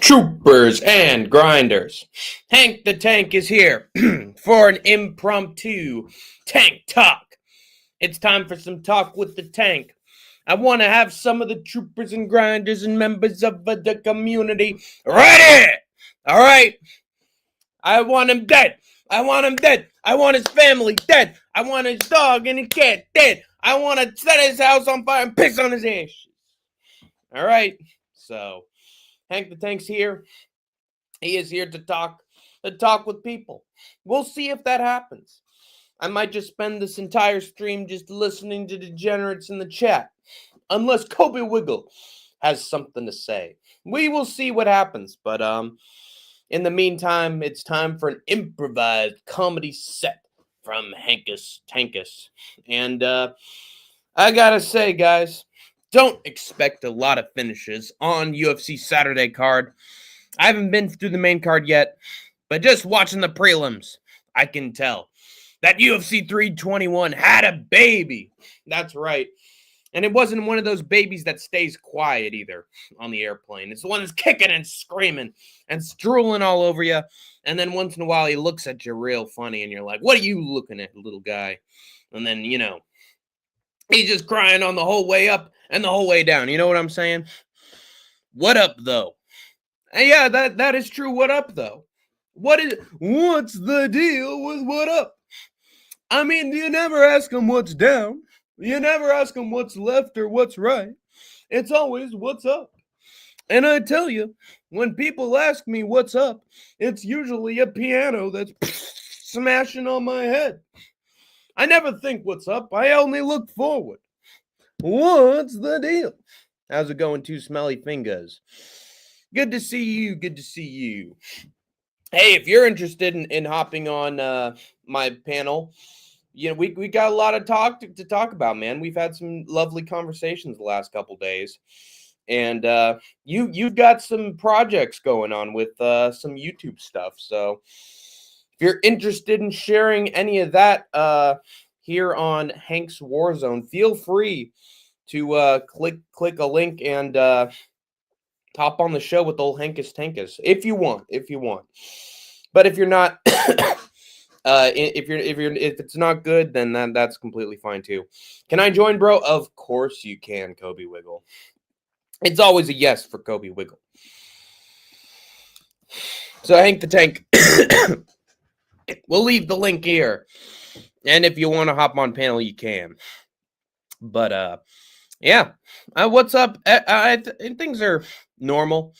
Troopers and grinders, Hank the Tank is here for an impromptu tank talk. It's time for some talk with the tank. I want to have some of the troopers and grinders and members of the community ready. All right. I want him dead. I want him dead. I want his family dead. I want his dog and his cat dead. I want to set his house on fire and piss on his ashes. All right. So, Hank the Tank's here. He is here to talk with people. We'll see if that happens. I might just spend this entire stream just listening to degenerates in the chat. Unless Kobe Wiggle has something to say. We will see what happens. But in the meantime, it's time for an improvised comedy set from Hankus Tankus. And I gotta say, guys, don't expect a lot of finishes on UFC Saturday card. I haven't been through the main card yet, but just watching the prelims, I can tell that UFC 321 had a baby. That's right. And it wasn't one of those babies that stays quiet either on the airplane. It's the one that's kicking and screaming and drooling all over you. And then once in a while, he looks at you real funny and you're like, what are you looking at, little guy? And then, he's just crying on the whole way up and the whole way down. You know what I'm saying? What up, though? And yeah, that is true. What up, though? What's the deal with what up? I mean, you never ask him what's down. You never ask him what's left or what's right. It's always what's up. And I tell you, when people ask me what's up, it's usually a piano that's smashing on my head. I never think what's up. I only look forward. What's the deal? How's it going, two smelly fingers? Good to see you. Good to see you. Hey, if you're interested in hopping on my panel, we got a lot of talk to talk about, man. We've had some lovely conversations the last couple days. And you've got some projects going on with some YouTube stuff. So if you're interested in sharing any of that here on Hank's Warzone, feel free to click a link and hop on the show with old Hankus Tankus if you want. But if you're not, if it's not good, then that's completely fine too. Can I join, bro? Of course you can, Kobe Wiggle. It's always a yes for Kobe Wiggle. So Hank the Tank, we'll leave the link here, and if you want to hop on panel, you can. But yeah, what's up? Things are normal.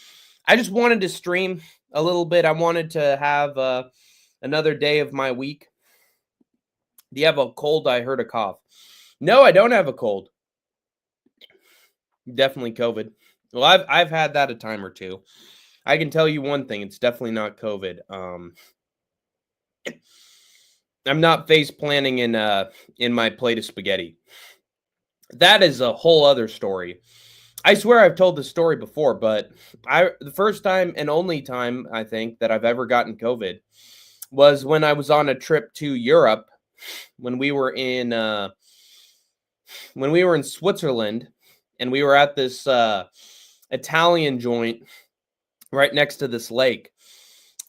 I just wanted to stream a little bit. I wanted to have another day of my week. Do you have a cold? I heard a cough. No, I don't have a cold. Definitely COVID. Well, I've had that a time or two. I can tell you one thing: it's definitely not COVID. I'm not face planting in my plate of spaghetti. That is a whole other story. I swear I've told this story before, but the first time and only time I think that I've ever gotten COVID was when I was on a trip to Europe when we were in Switzerland, and we were at this Italian joint right next to this lake,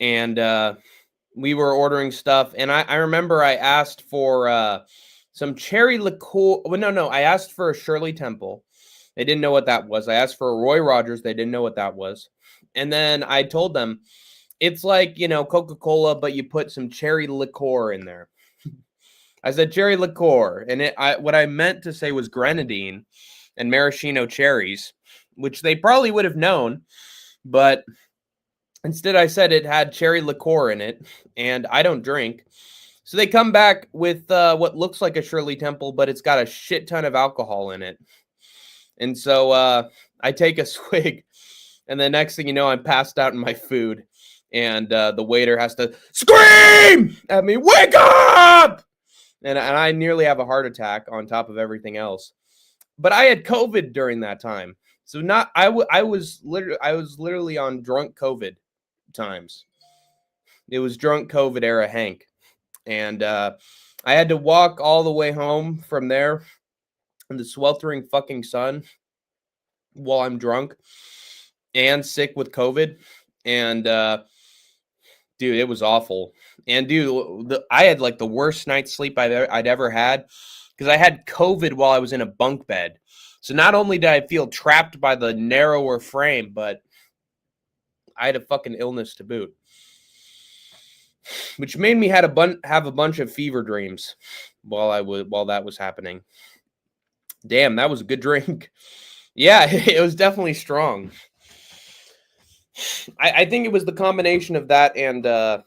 and we were ordering stuff, and I remember I asked for some cherry liqueur. Well, no, I asked for a Shirley Temple. They didn't know what that was. I asked for a Roy Rogers. They didn't know what that was. And then I told them, it's like, Coca-Cola, but you put some cherry liqueur in there. I said cherry liqueur. And what I meant to say was grenadine and maraschino cherries, which they probably would have known. But instead I said it had cherry liqueur in it. And I don't drink. So they come back with what looks like a Shirley Temple, but it's got a shit ton of alcohol in it. And so I take a swig, and the next thing you know, I'm passed out in my food, and the waiter has to scream at me, "Wake up!" And I nearly have a heart attack on top of everything else. But I had COVID during that time, so I was literally on drunk COVID times. It was drunk COVID era Hank, and I had to walk all the way home from there in the sweltering fucking sun while I'm drunk and sick with COVID. And dude, it was awful. And dude, I had like the worst night's sleep I'd ever had because I had COVID while I was in a bunk bed. So not only did I feel trapped by the narrower frame, but I had a fucking illness to boot, which made me have a bunch of fever dreams while that was happening. Damn, that was a good drink. Yeah, it was definitely strong. I think it was the combination of that and the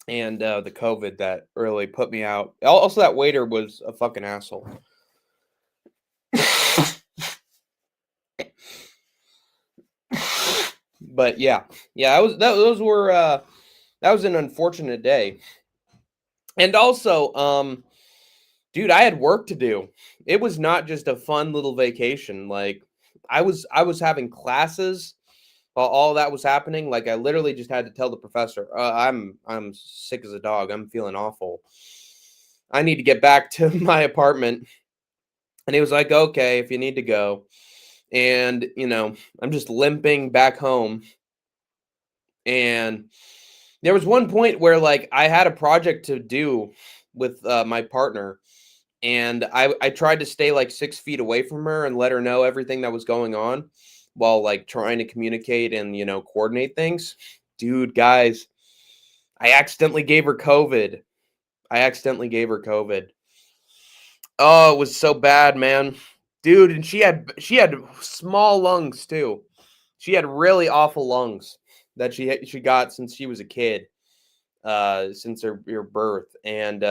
COVID that really put me out. Also, that waiter was a fucking asshole. But yeah, that was an unfortunate day. And also, dude, I had work to do. It was not just a fun little vacation. Like I was having classes while all that was happening. Like I literally just had to tell the professor, I'm sick as a dog. I'm feeling awful. I need to get back to my apartment. And he was like, okay, if you need to go. And, I'm just limping back home. And there was one point where like I had a project to do with my partner. And I tried to stay like 6 feet away from her and let her know everything that was going on while like trying to communicate and, coordinate things. Dude, guys, I accidentally gave her COVID. Oh, it was so bad, man. Dude, and she had small lungs too. She had really awful lungs that she got since she was a kid, since her birth. And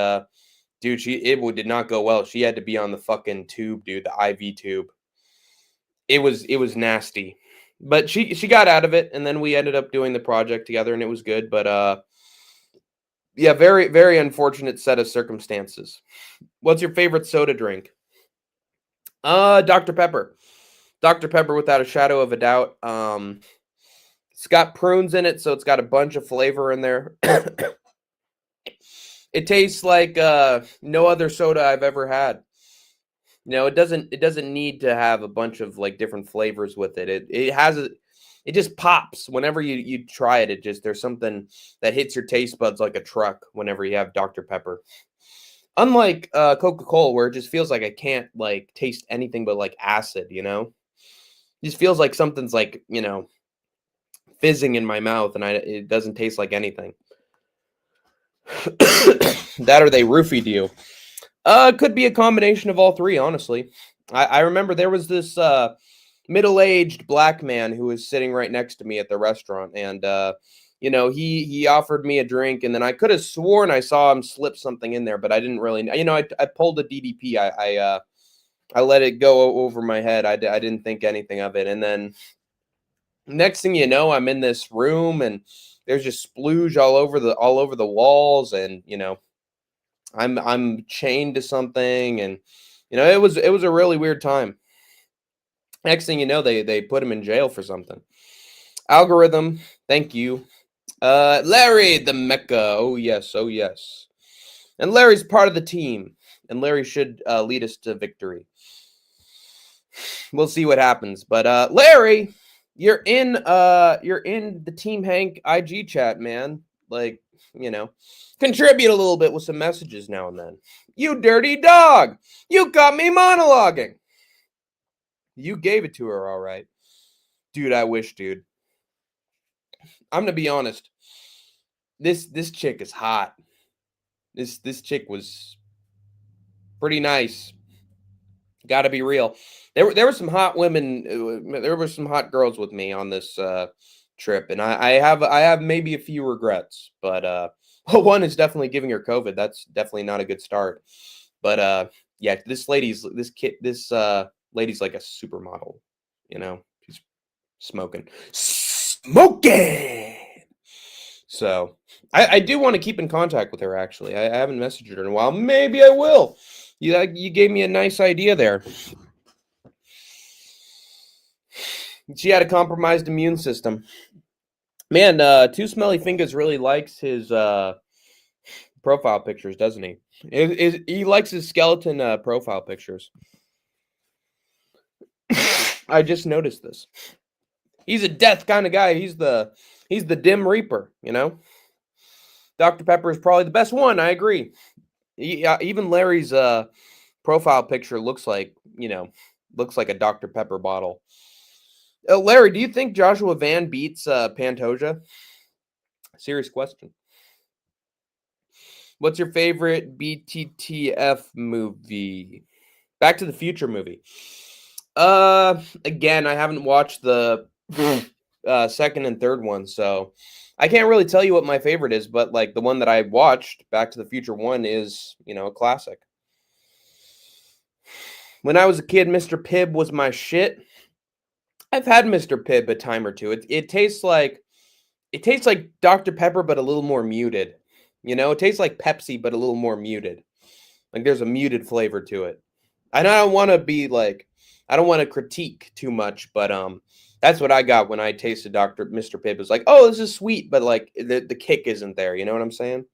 dude, it did not go well. She had to be on the fucking tube, dude, the IV tube. It was nasty. But she got out of it, and then we ended up doing the project together, and it was good. But yeah, very, very unfortunate set of circumstances. What's your favorite soda drink? Dr. Pepper. Dr. Pepper without a shadow of a doubt. It's got prunes in it, so it's got a bunch of flavor in there. It tastes like no other soda I've ever had. It doesn't need to have a bunch of like different flavors with it. It just pops whenever you try it. There's something that hits your taste buds like a truck whenever you have Dr. Pepper. Unlike Coca-Cola, where it just feels like I can't like taste anything but like acid, It just feels like something's like, fizzing in my mouth and it doesn't taste like anything. That or they roofied you. Could be a combination of all three, honestly. I remember there was this middle-aged black man who was sitting right next to me at the restaurant, and he offered me a drink, and then I could have sworn I saw him slip something in there, but I didn't really. I pulled a DDP. I let it go over my head. I didn't think anything of it, and then next thing you know, I'm in this room, and there's just splooge all over the walls, and I'm chained to something, and it was a really weird time. Next thing you know, they put him in jail for something. Algorithm, thank you. Larry the Mecca. Oh yes. And Larry's part of the team, and Larry should lead us to victory. We'll see what happens, but Larry, you're in the Team Hank IG chat, man. Like, contribute a little bit with some messages now and then. You dirty dog! You got me monologuing. You gave it to her, all right. Dude, I wish, dude. I'm gonna be honest. This chick is hot. This chick was pretty nice. Gotta be real. There were some hot women. There were some hot girls with me on this trip, and I have maybe a few regrets. But one is definitely giving her COVID. That's definitely not a good start. But yeah, this lady's like a supermodel. She's smoking. So I do want to keep in contact with her. Actually, I haven't messaged her in a while. Maybe I will. You gave me a nice idea there. She had a compromised immune system. Man, Two Smelly Fingers really likes his profile pictures, doesn't he? He likes his skeleton profile pictures. I just noticed this. He's a death kind of guy. He's the He's the dim reaper, you know? Dr. Pepper is probably the best one. I agree. Even Larry's profile picture looks like, looks like a Dr. Pepper bottle. Larry, do you think Joshua Van beats Pantoja? Serious question. What's your favorite BTTF movie? Back to the Future movie. Again, I haven't watched the second and third one, so I can't really tell you what my favorite is, but like the one that I watched, Back to the Future 1, is, a classic. When I was a kid, Mr. Pibb was my shit. I've had Mr. Pibb a time or two. It tastes like Dr. Pepper, but a little more muted. It tastes like Pepsi, but a little more muted. Like there's a muted flavor to it. And I don't want to critique too much, but that's what I got when I tasted Mr. Pibb. It was like, oh, this is sweet, but like the kick isn't there. You know what I'm saying?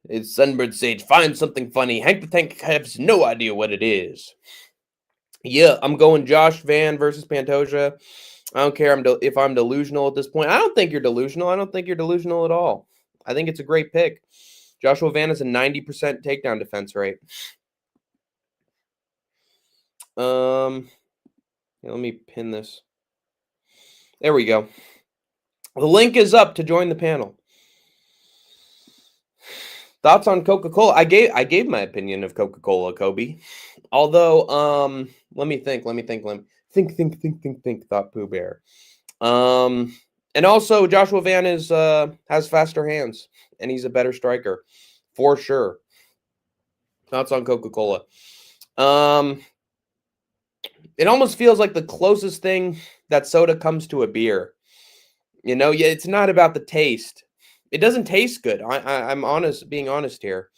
It's Sunbird Sage. Find something funny. Hank the Tank has no idea what it is. Yeah, I'm going Josh Van versus Pantoja. I don't care if I'm delusional at this point. I don't think you're delusional. I don't think you're delusional at all. I think it's a great pick. Joshua Van has a 90% takedown defense rate. Let me pin this. There we go. The link is up to join the panel. Thoughts on Coca-Cola? I gave my opinion of Coca-Cola, Kobe. Although, let me think. Think. Thought Pooh Bear. And also Joshua Van has faster hands, and he's a better striker, for sure. Thoughts on Coca-Cola? It almost feels like the closest thing that soda comes to a beer. Yeah, it's not about the taste. It doesn't taste good. I'm being honest here.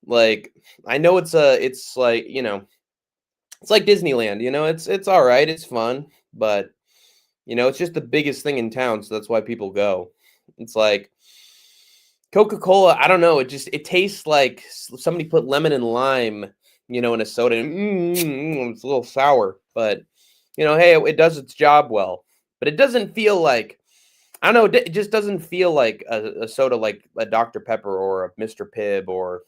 Like, I know it's like, it's like Disneyland, it's all right. It's fun, but it's just the biggest thing in town. So that's why people go. It's like Coca-Cola. I don't know. It tastes like somebody put lemon and lime, in a soda. It's a little sour, but hey, it does its job well. But it doesn't feel like, I don't know. It just doesn't feel like a soda like a Dr. Pepper or a Mr. Pibb or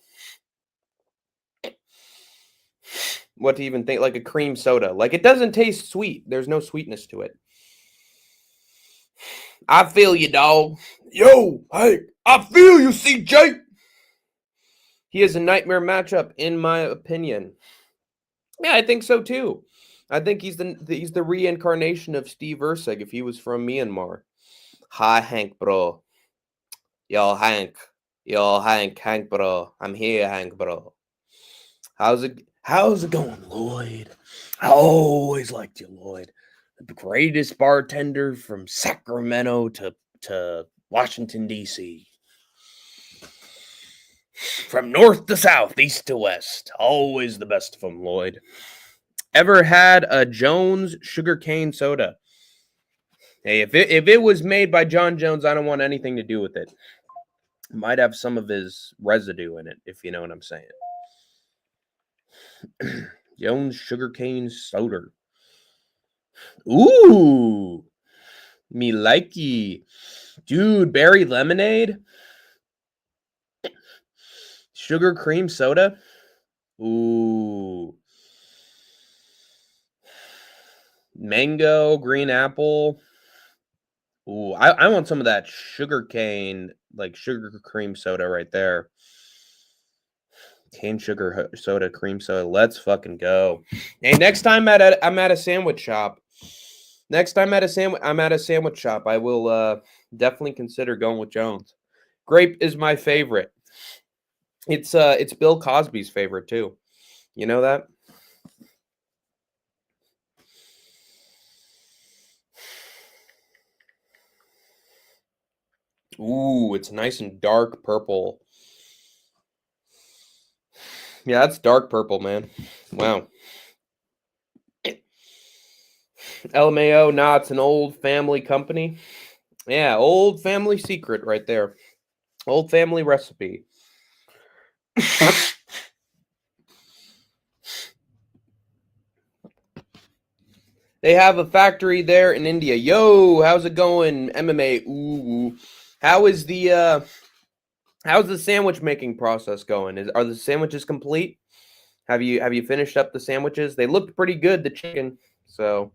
what to even think, like a cream soda. Like it doesn't taste sweet. There's no sweetness to it. I feel you, dog. Yo, hey, I feel you, CJ. He is a nightmare matchup, in my opinion. Yeah, I think so too. I think he's the reincarnation of Steve Erceg if he was from Myanmar. Hi, Hank, bro. Yo, Hank, Hank, bro. I'm here, Hank, bro. How's it going, Lloyd? I always liked you, Lloyd. The greatest bartender from Sacramento to Washington, D.C. From north to south, east to west. Always the best of them, Lloyd. Ever had a Jones sugarcane soda? Hey, if it was made by John Jones, I don't want anything to do with it. Might have some of his residue in it, if you know what I'm saying. Jones sugarcane soda. Ooh, me likey. Dude, berry lemonade? Sugar cream soda? Ooh. Mango, green apple. Ooh, I want some of that sugar cane, like sugar cream soda right there. Cane sugar soda, cream soda. Let's fucking go. Hey, next time I'm at a sandwich shop. I'm at a sandwich shop. I will definitely consider going with Jones. Grape is my favorite. It's Bill Cosby's favorite too. You know that? Ooh, it's nice and dark purple. Yeah, that's dark purple, man. Wow. LMAO, nah, it's an old family company. Yeah, old family secret right there. Old family recipe. They have a factory there in India. Yo, how's it going? MMA. Ooh. How's the sandwich making process going? Are the sandwiches complete? Have you finished up the sandwiches? They looked pretty good, the chicken. So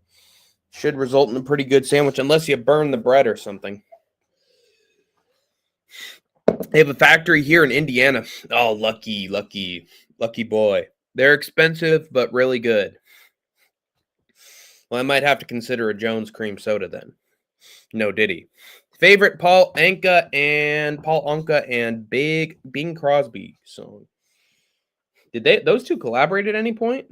should result in a pretty good sandwich unless you burn the bread or something. They have a factory here in Indiana. Oh, lucky boy. They're expensive, but really good. Well, I might have to consider a Jones cream soda then. No Diddy. Favorite Paul Anka and Big Bing Crosby song. Did those two collaborate at any point?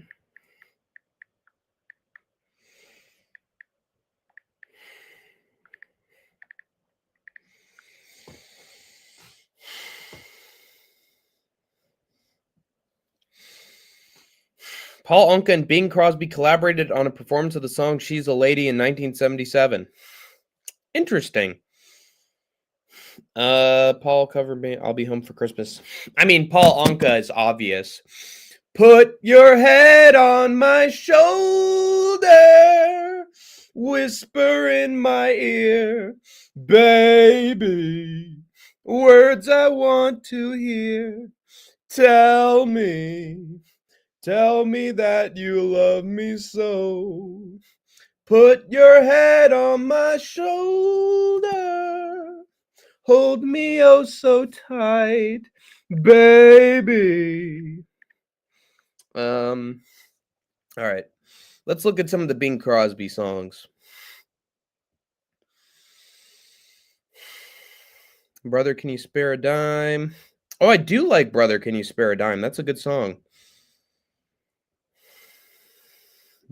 Paul Anka and Bing Crosby collaborated on a performance of the song She's a Lady in 1977. Interesting. Paul cover band, I'll Be Home for Christmas. I mean, Paul Anka is obvious. Put your head on my shoulder, whisper in my ear, baby, words I want to hear. Tell me that you love me so. Put your head on my shoulder, hold me oh so tight, baby. All right. Let's look at some of the Bing Crosby songs. Brother, Can You Spare a Dime? Oh, I do like Brother, Can You Spare a Dime? That's a good song.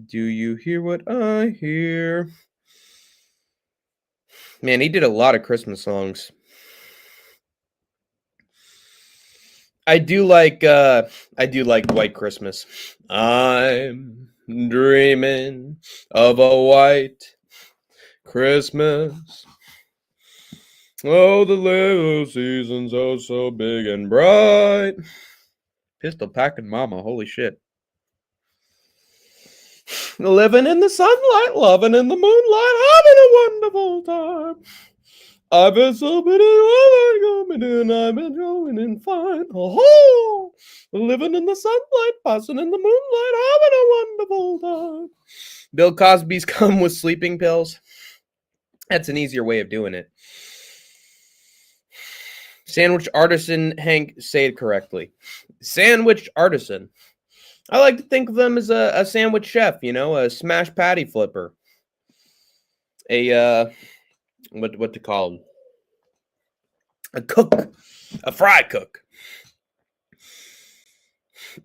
Do you hear what I hear? Man, he did a lot of Christmas songs. I do like White Christmas. I'm dreaming of a white Christmas. Oh, the little season's oh so big and bright. Pistol packing mama, holy shit. Living in the sunlight, loving in the moonlight, having a wonderful time. I've been so busy coming in, I've been going in fine. Oh, living in the sunlight, passing in the moonlight, having a wonderful time. Bill Cosby's Come with Sleeping Pills. That's an easier way of doing it. Sandwich artisan, Hank, say it correctly. Sandwich artisan. I like to think of them as a sandwich chef, a smash patty flipper. What to call them? A cook, a fry cook.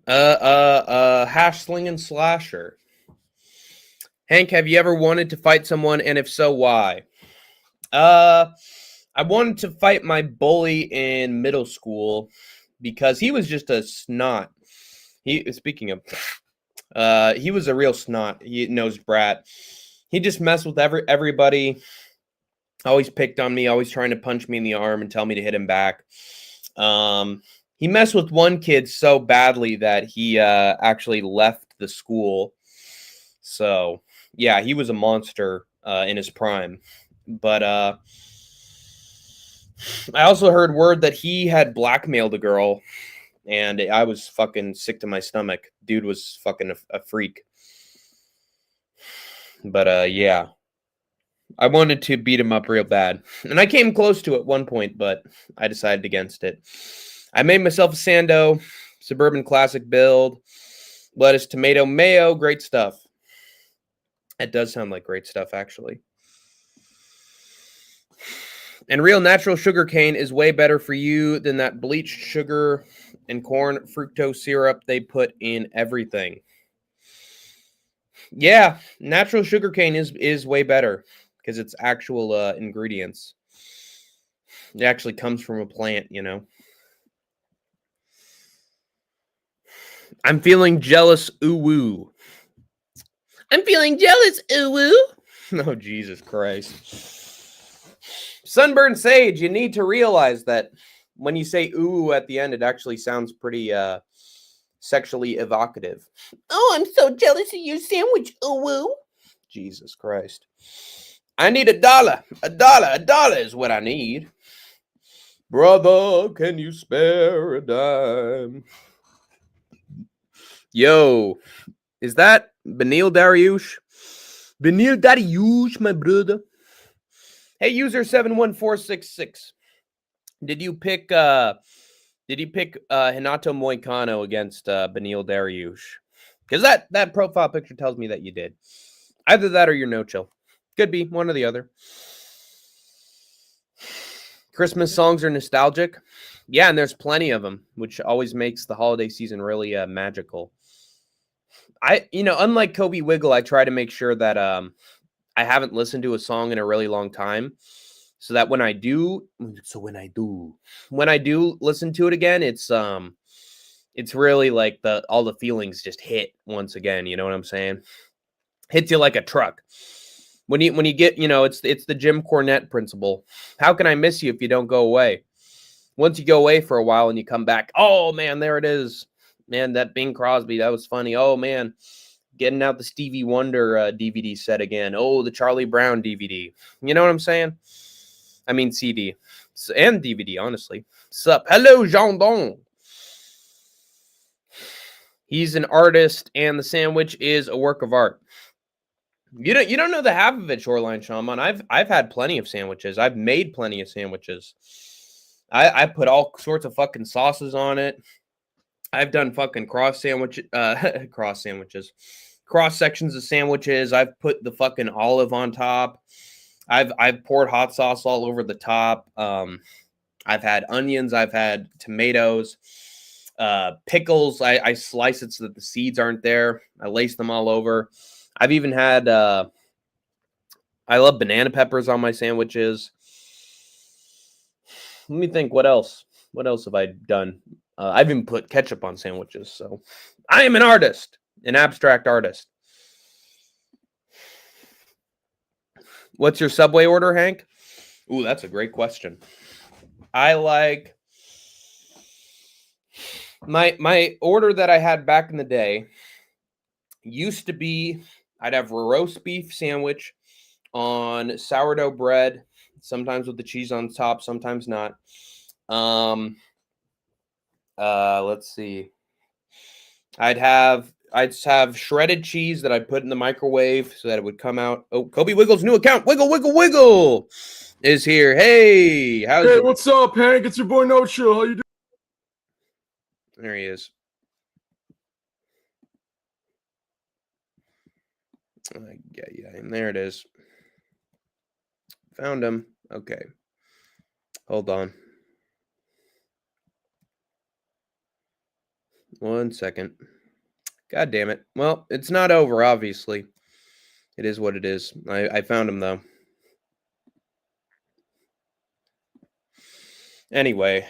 Hash slinging slasher. Hank, have you ever wanted to fight someone, and if so, why? I wanted to fight my bully in middle school because he was just a snot. He was a real snot. He nosed brat. He just messed with everybody. Always picked on me. Always trying to punch me in the arm and tell me to hit him back. He messed with one kid so badly that he actually left the school. So yeah, he was a monster in his prime. But I also heard word that he had blackmailed a girl. And I was fucking sick to my stomach. Dude was fucking a freak. But yeah. I wanted to beat him up real bad. And I came close to it at one point, but I decided against it. I made myself a Sando, Suburban Classic build. Lettuce, tomato, mayo, great stuff. It does sound like great stuff, actually. And real natural sugar cane is way better for you than that bleached sugar and corn fructose syrup they put in everything. Yeah, natural sugar cane is way better because it's actual ingredients. It actually comes from a plant, I'm feeling jealous, ooh woo. I'm feeling jealous, ooh woo. Oh, Jesus Christ. Sunburned Sage, you need to realize that when you say ooh at the end, it actually sounds pretty sexually evocative. Oh, I'm so jealous of your sandwich, ooh woo. Jesus Christ. I need $1. $1 is what I need. Brother, can you spare a dime? Yo, is that Benil Dariush? Benil Dariush, my brother. Hey, user 71466. Did you pick Hinato Moicano against Benil Dariush? Because that profile picture tells me that you did. Either that or you're no chill. Could be one or the other. Christmas songs are nostalgic. Yeah, and there's plenty of them, which always makes the holiday season really magical. Unlike Kobe Wiggle, I try to make sure that I haven't listened to a song in a really long time, so that when I do listen to it again, it's really like all the feelings just hit once again. You know what I'm saying? Hits you like a truck. When you get, it's the Jim Cornette principle. How can I miss you if you don't go away? Once you go away for a while and you come back, oh man, there it is. Man, that Bing Crosby, that was funny. Oh man, getting out the Stevie Wonder DVD set again. Oh, the Charlie Brown DVD. You know what I'm saying? I mean CD and DVD, honestly. Sup? Hello, Jean Don. He's an artist, and the sandwich is a work of art. You don't know the half of it, Shoreline Shaman. I've had plenty of sandwiches. I've made plenty of sandwiches. I put all sorts of fucking sauces on it. I've done fucking cross sections of sandwiches. I've put the fucking olive on top. I've poured hot sauce all over the top. I've had onions. I've had tomatoes, pickles. I slice it so that the seeds aren't there. I lace them all over. I've even had. I love banana peppers on my sandwiches. Let me think. What else? What else have I done? I've even put ketchup on sandwiches. So I am an artist, an abstract artist. What's your Subway order, Hank? Ooh, that's a great question. I like my order that I had back in the day used to be I'd have a roast beef sandwich on sourdough bread, sometimes with the cheese on top, sometimes not. Let's see. I'd have shredded cheese that I'd put in the microwave so that it would come out. Oh, Kobe Wiggle's new account, Wiggle is here. Hey, what's up, Hank? It's your boy No Chill. How you doing? There he is. Yeah, and there it is. Found him. Okay. Hold on. 1 second. God damn it. Well, it's not over, obviously. It is what it is. I found him, though. Anyway.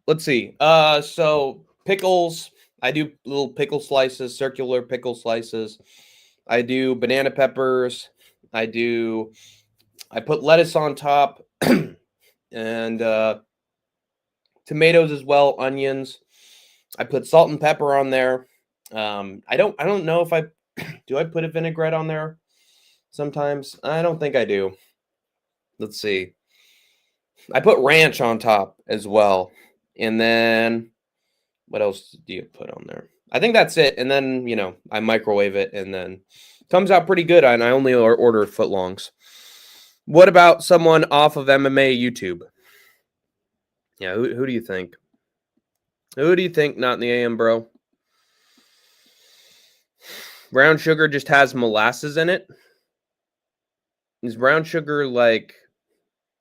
Let's see. So, pickles. I do little pickle slices, circular pickle slices. I do banana peppers. I put lettuce on top. And tomatoes as well, onions. I put salt and pepper on there. I don't know if I do I put a vinaigrette on there sometimes. I don't think I do. Let's see. I put ranch on top as well. And then what else do you put on there? I think that's it. And then, I microwave it and then it comes out pretty good. And I only order footlongs. What about someone off of MMA YouTube? Yeah, who do you think? Who do you think not in the AM, bro? Brown sugar just has molasses in it? Is brown sugar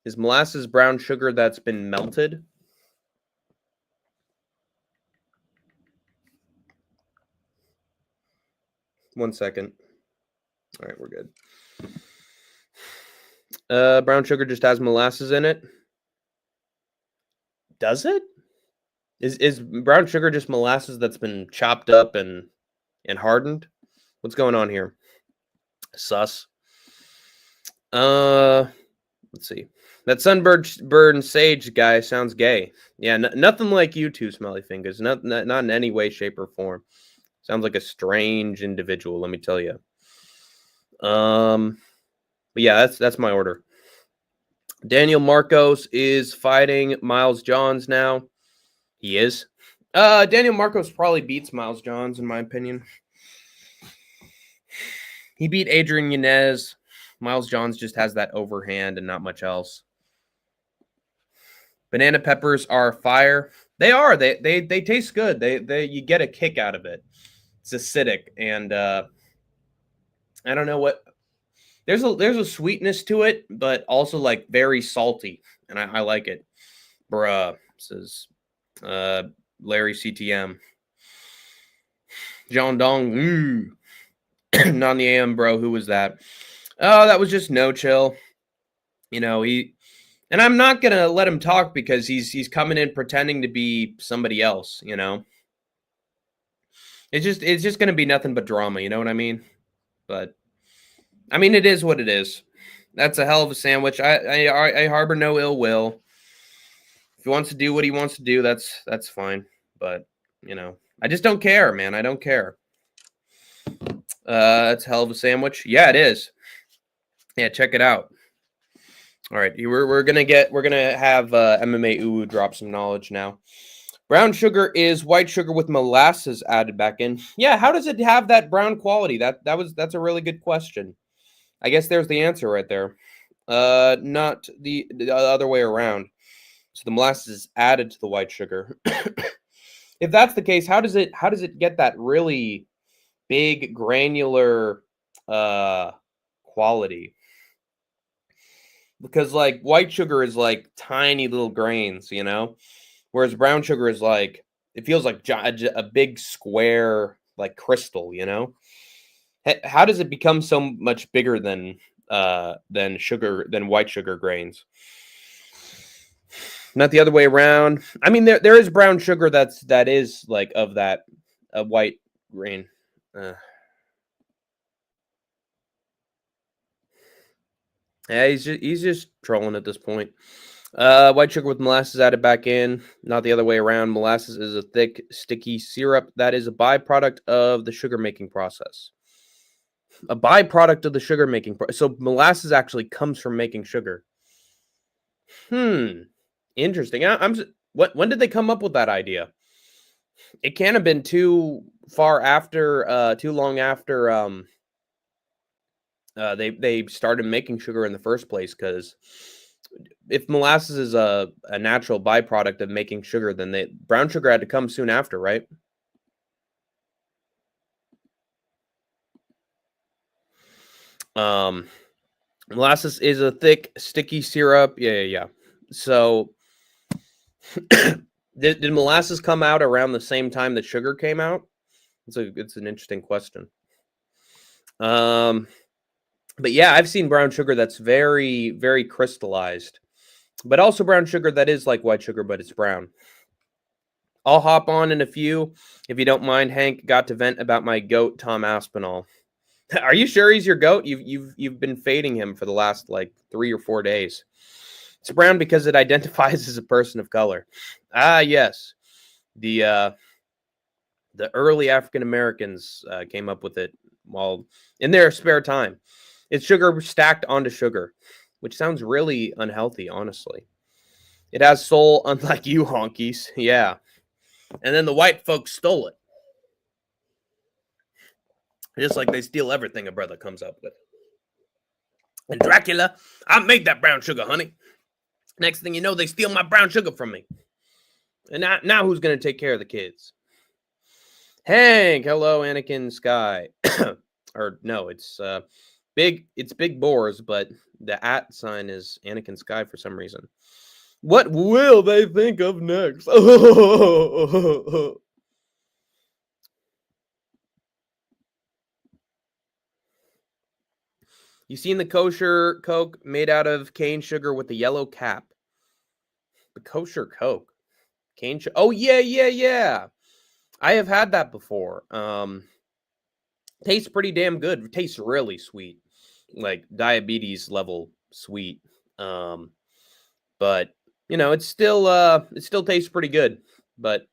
is molasses brown sugar that's been melted? One second. All right, we're good. Brown sugar just has molasses in it. Does it? Is brown sugar just molasses that's been chopped up and hardened? What's going on here? Sus. Let's see. That sunburned sage guy sounds gay. Yeah, nothing like you two, Smelly Fingers. Not in any way, shape, or form. Sounds like a strange individual, let me tell you. But yeah, that's my order. Daniel Marcos is fighting Miles Johns now. He is. Daniel Marcos probably beats Miles Johns, in my opinion. He beat Adrian Yanez. Miles Johns just has that overhand and not much else. Banana peppers are fire. They are. They taste good. They you get a kick out of it. It's acidic, and I don't know what. There's a sweetness to it, but also like very salty, and I like it. Bruh, says Larry CTM. John Dong. Not on the AM, bro. Who was that? Oh, that was just No Chill. You know, and I'm not gonna let him talk because he's coming in pretending to be somebody else, you know. It's just gonna be nothing but drama, you know what I mean? But I mean, it is what it is. That's a hell of a sandwich. I harbor no ill will. If he wants to do what he wants to do, that's fine. But you know, I just don't care, man. I don't care. It's a hell of a sandwich. Yeah, it is. Yeah, check it out. All right, we're gonna have MMA Uwu drop some knowledge now. Brown sugar is white sugar with molasses added back in. Yeah, how does it have that brown quality? That's a really good question. I guess there's the answer right there. Not the other way around. So the molasses is added to the white sugar. If that's the case, how does it get that really big granular quality? Because like white sugar is like tiny little grains, you know, whereas brown sugar is like it feels like a big square like crystal, you know. How does it become so much bigger than white sugar grains? Not the other way around. I mean, there is brown sugar that is like of that white grain. Yeah, he's just trolling at this point. White sugar with molasses added back in, not the other way around. Molasses is a thick, sticky syrup that is a byproduct of the sugar making process. A byproduct of the sugar making process. So molasses actually comes from making sugar. Interesting. When did they come up with that idea? It can't have been too long after they started making sugar in the first place, because if molasses is a natural byproduct of making sugar, then brown sugar had to come soon after, right? Molasses is a thick, sticky syrup. Yeah. So did molasses come out around the same time that sugar came out? It's an interesting question. But yeah, I've seen brown sugar that's very, very crystallized, but also brown sugar that is like white sugar, but it's brown. I'll hop on in a few if you don't mind. Hank got to vent about my goat, Tom Aspinall. Are you sure he's your goat? You've been fading him for the last like 3 or 4 days. It's brown because it identifies as a person of color. Ah, yes. The early African Americans came up with it while in their spare time. It's sugar stacked onto sugar, which sounds really unhealthy, honestly. It has soul, unlike you honkies. Yeah. And then the white folks stole it. Just like they steal everything a brother comes up with. And Dracula, I made that brown sugar, honey. Next thing you know, they steal my brown sugar from me. And now who's going to take care of the kids? Hank, hello, Anakin Sky. Or no, it's Big Boars, but the @ sign is Anakin Sky for some reason. What will they think of next? You seen the kosher Coke made out of cane sugar with the yellow cap? The kosher Coke. Cane sugar. Oh, yeah. I have had that before. Tastes pretty damn good. It tastes really sweet. Like diabetes level sweet. But you know, it still tastes pretty good. But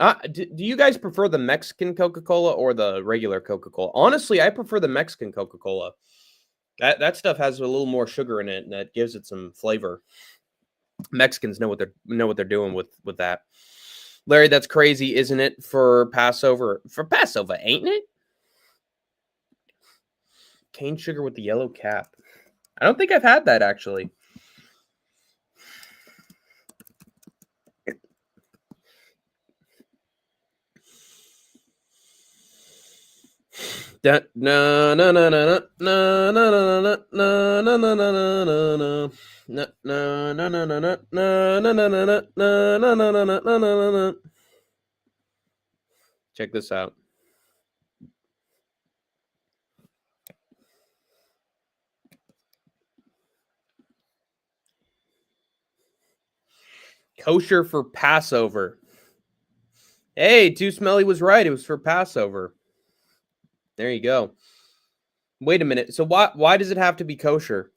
Do you guys prefer the Mexican Coca-Cola or the regular Coca-Cola? Honestly, I prefer the Mexican Coca-Cola. That stuff has a little more sugar in it, and that gives it some flavor. Mexicans know what they're doing with that. Larry, that's crazy, isn't it? For Passover, ain't it? Cane sugar with the yellow cap. I don't think I've had that actually. No no no no no no no no no no no no no no. Check this out. Kosher for Passover. Hey, Too Smelly was right. It was for Passover. There you go. Wait a minute. So why does it have to be kosher?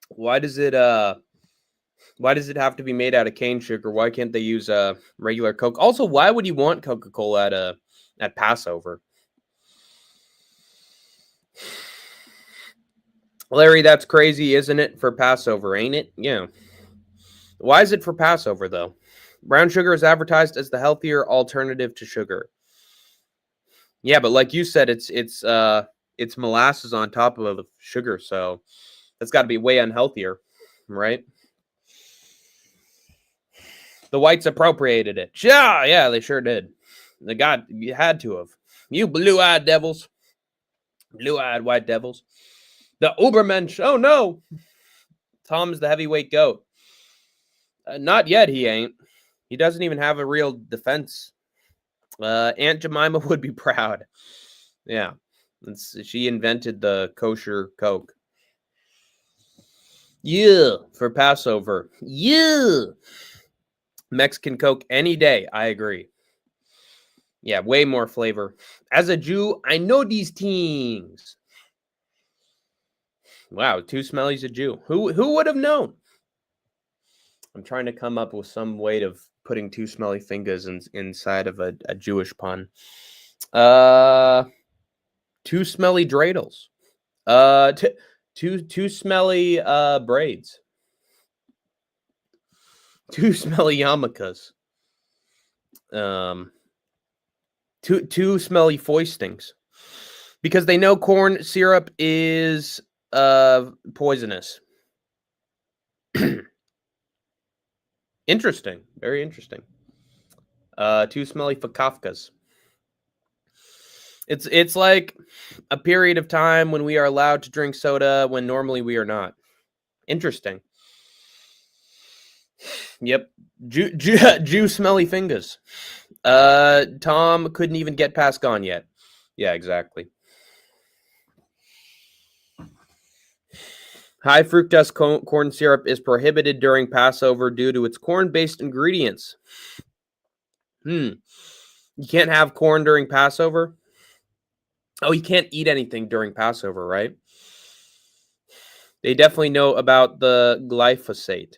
Why does it have to be made out of cane sugar? Why can't they use regular Coke? Also, why would you want Coca-Cola at Passover? Larry, that's crazy, isn't it? For Passover, ain't it? Yeah. Why is it for Passover though? Brown sugar is advertised as the healthier alternative to sugar. Yeah, but like you said, it's molasses on top of the sugar, so that's got to be way unhealthier, right? The whites appropriated it. Yeah, they sure did. You had to have. You blue-eyed devils. Blue-eyed white devils. The Ubermensch. Oh, no. Tom's the heavyweight goat. Not yet, he ain't. He doesn't even have a real defense. Aunt Jemima would be proud. Yeah. She invented the kosher Coke. Yeah, for Passover. Yeah. Mexican Coke any day. I agree. Yeah, way more flavor. As a Jew, I know these things. Wow, Too Smelly's a Jew. Who would have known? I'm trying to come up with some way of putting Too Smelly Fingers inside of a Jewish pun. Too Smelly Dreidels. Too Smelly braids. Too Smelly yarmulkes. Too Smelly foistings. Because they know corn syrup is poisonous. Interesting. Very interesting. Too Smelly for Kafkas. It's like a period of time when we are allowed to drink soda when normally we are not. Interesting. Yep. Jew Smelly Fingers. Tom couldn't even get past gone yet. Yeah, exactly. High fructose corn syrup is prohibited during Passover due to its corn-based ingredients. You can't have corn during Passover? Oh, you can't eat anything during Passover, right? They definitely know about the glyphosate.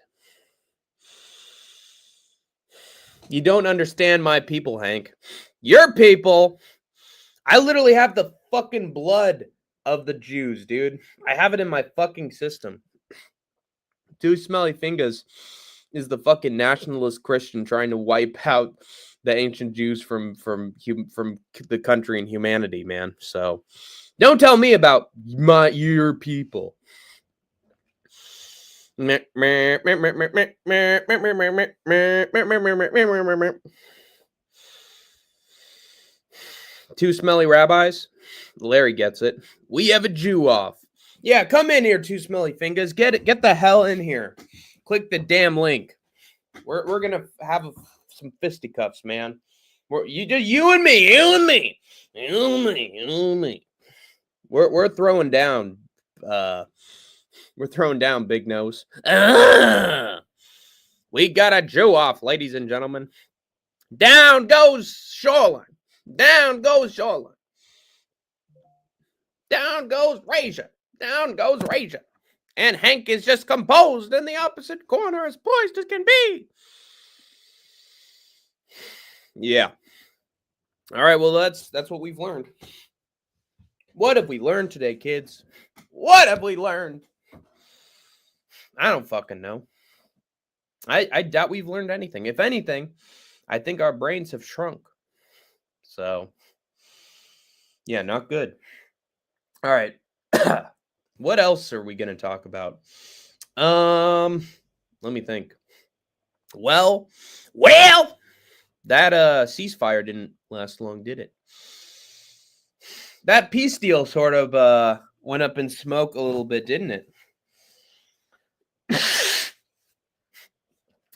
You don't understand my people, Hank. Your people. I literally have the fucking blood of the Jews, dude. I have it in my fucking system. Too Smelly Fingers is the fucking nationalist Christian trying to wipe out the ancient Jews from the country and humanity, man. So don't tell me about your people. Too Smelly Rabbis. Larry gets it. We have a Jew off. Yeah, come in here, Too Smelly Fingers. Get the hell in here. Click the damn link. We're gonna have some fisticuffs, man. You and me. We're throwing down. We're throwing down, Big Nose. We got a Jew off, ladies and gentlemen. Down goes Shoreline. Down goes Shoreline. Down goes Razor. Down goes Razor. And Hank is just composed in the opposite corner, as poised as can be. Yeah. All right, well, that's what we've learned. What have we learned today, kids? What have we learned? I don't fucking know. I doubt we've learned anything. If anything, I think our brains have shrunk. So, yeah, not good. All right. What else are we going to talk about? Let me think. Well, that ceasefire didn't last long, did it? That peace deal sort of went up in smoke a little bit, didn't it?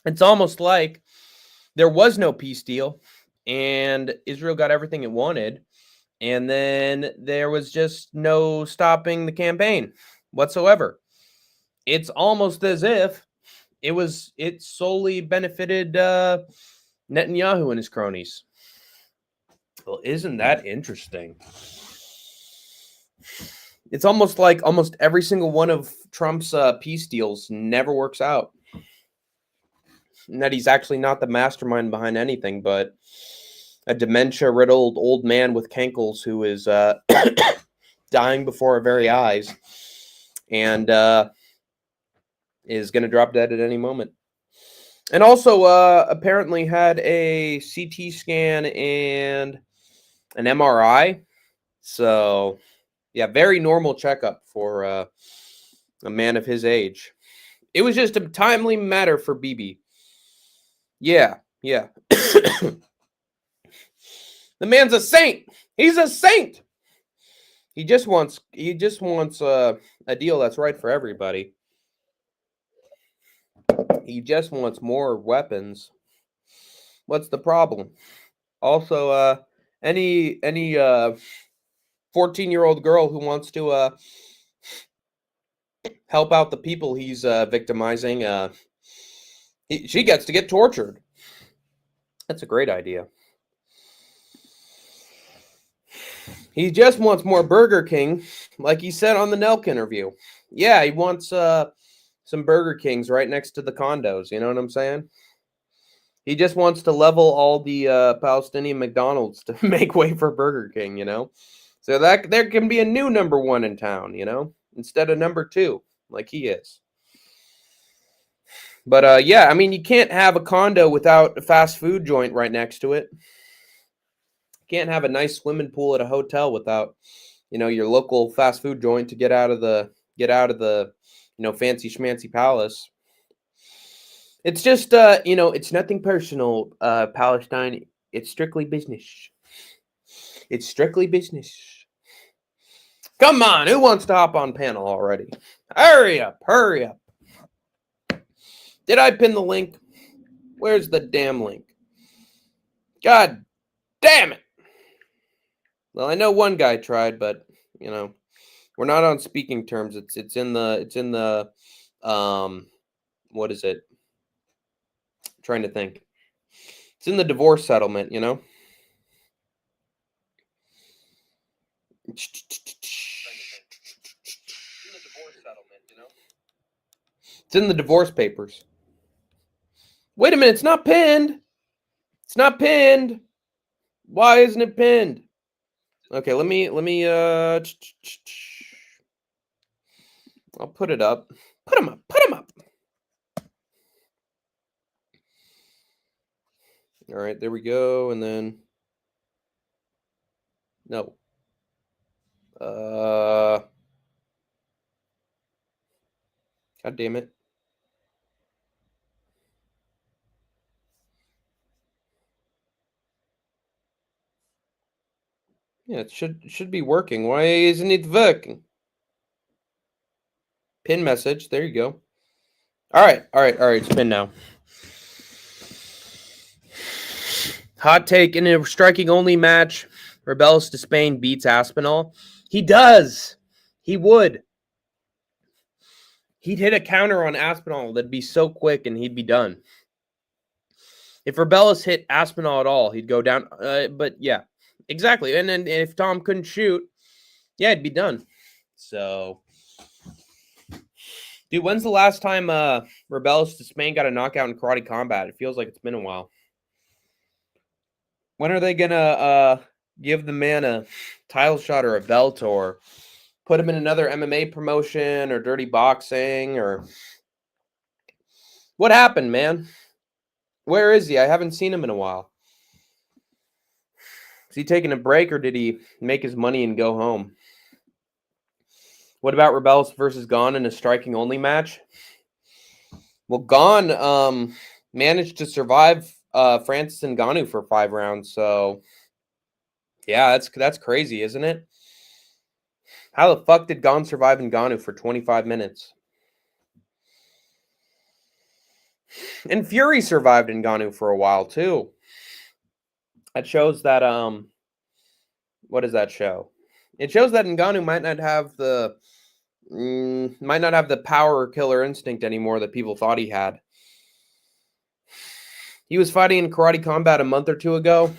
It's almost like there was no peace deal and Israel got everything it wanted, and then there was just no stopping the campaign whatsoever. It's almost as if it solely benefited Netanyahu and his cronies. Well, isn't that interesting? It's almost like almost every single one of Trump's peace deals never works out. And that he's actually not the mastermind behind anything, but a dementia-riddled old man with cankles who is dying before our very eyes and is going to drop dead at any moment. And also apparently had a CT scan and an MRI. So, yeah, very normal checkup for a man of his age. It was just a timely matter for Bibi. Yeah. The man's a saint. He's a saint. He just wants a deal that's right for everybody. He just wants more weapons. What's the problem? Also, any 14-year-old girl who wants to help out the people he's victimizing, she gets to get tortured. That's a great idea. He just wants more Burger King, like he said on the Nelk interview. Yeah, he wants some Burger Kings right next to the condos. You know what I'm saying? He just wants to level all the Palestinian McDonald's to make way for Burger King, you know? So that there can be a new number one in town, you know, instead of number two, like he is. But yeah, I mean, you can't have a condo without a fast food joint right next to it. Can't have a nice swimming pool at a hotel without, you know, your local fast food joint to get out of the you know, fancy schmancy palace. It's just you know, it's nothing personal, Palestine. It's strictly business. It's strictly business. Come on, who wants to hop on panel already? Hurry up. Did I pin the link? Where's the damn link? God damn it. Well, I know one guy tried, but you know, we're not on speaking terms. It's in the what is it? I'm trying to think. It's in the divorce settlement, you know? It's in the divorce papers. Wait a minute, it's not pinned. It's not pinned. Why isn't it pinned? Okay, let me I'll put it up. Put him up. All right, there we go. And then no. God damn it. Yeah, it should be working. Why isn't it working? Pin message. There you go. All right. It's pinned now. Hot take: in a striking only match, Rebels to Spain beats Aspinall. He does. He would. He'd hit a counter on Aspinall that'd be so quick and he'd be done. If Rebellis hit Aspinall at all, he'd go down. But yeah, exactly. And then if Tom couldn't shoot, yeah, it'd be done. So, dude, when's the last time Rebellis to Spain got a knockout in karate combat? It feels like it's been a while. When are they gonna give the man a title shot or a belt, or put him in another MMA promotion or dirty boxing, or what happened, man? Where is he? I haven't seen him in a while. Is he taking a break, or did he make his money and go home? What about Rebels versus Gon in a striking only match? Well, Gon managed to survive Francis Ngannou for 5 rounds, so yeah, that's crazy, isn't it? How the fuck did Gon survive Ngannou for 25 minutes? And Fury survived Ngannou for a while too. That shows that what does that show? It shows that Ngannou might not have the power killer instinct anymore that people thought he had. He was fighting in Karate Combat a month or two ago.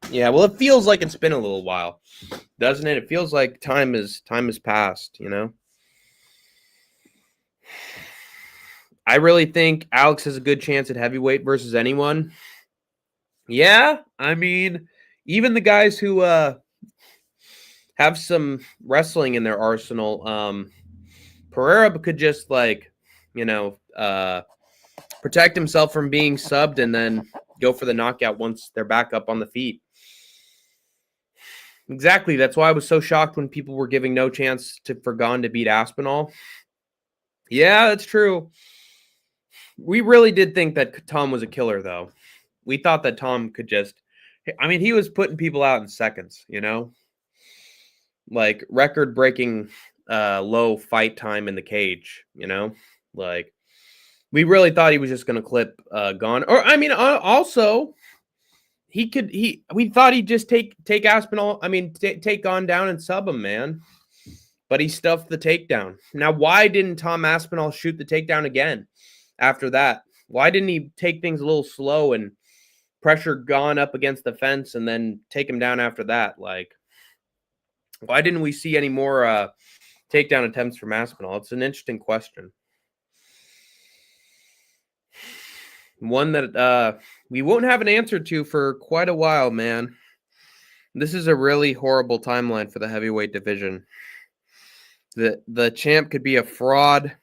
Yeah, well, it feels like it's been a little while, doesn't it? It feels like time has passed, you know? I really think Alex has a good chance at heavyweight versus anyone. Yeah, I mean, even the guys who have some wrestling in their arsenal, Pereira could just, like, you know, protect himself from being subbed and then go for the knockout once they're back up on the feet. Exactly. That's why I was so shocked when people were giving no chance for Gon to beat Aspinall. Yeah, that's true. We really did think that Tom was a killer, though. We thought that Tom could just... I mean, he was putting people out in seconds, you know? Like, record-breaking low fight time in the cage, you know? Like, we really thought he was just going to clip Gon. Or, I mean, also... we thought he'd just take Aspinall, take Gon down and sub him, man. But he stuffed the takedown. Now, why didn't Tom Aspinall shoot the takedown again after that? Why didn't he take things a little slow and pressure Gon up against the fence and then take him down after that? Like, why didn't we see any more takedown attempts from Aspinall? It's an interesting question. One that we won't have an answer to for quite a while, man. This is a really horrible timeline for the heavyweight division. The champ could be a fraud.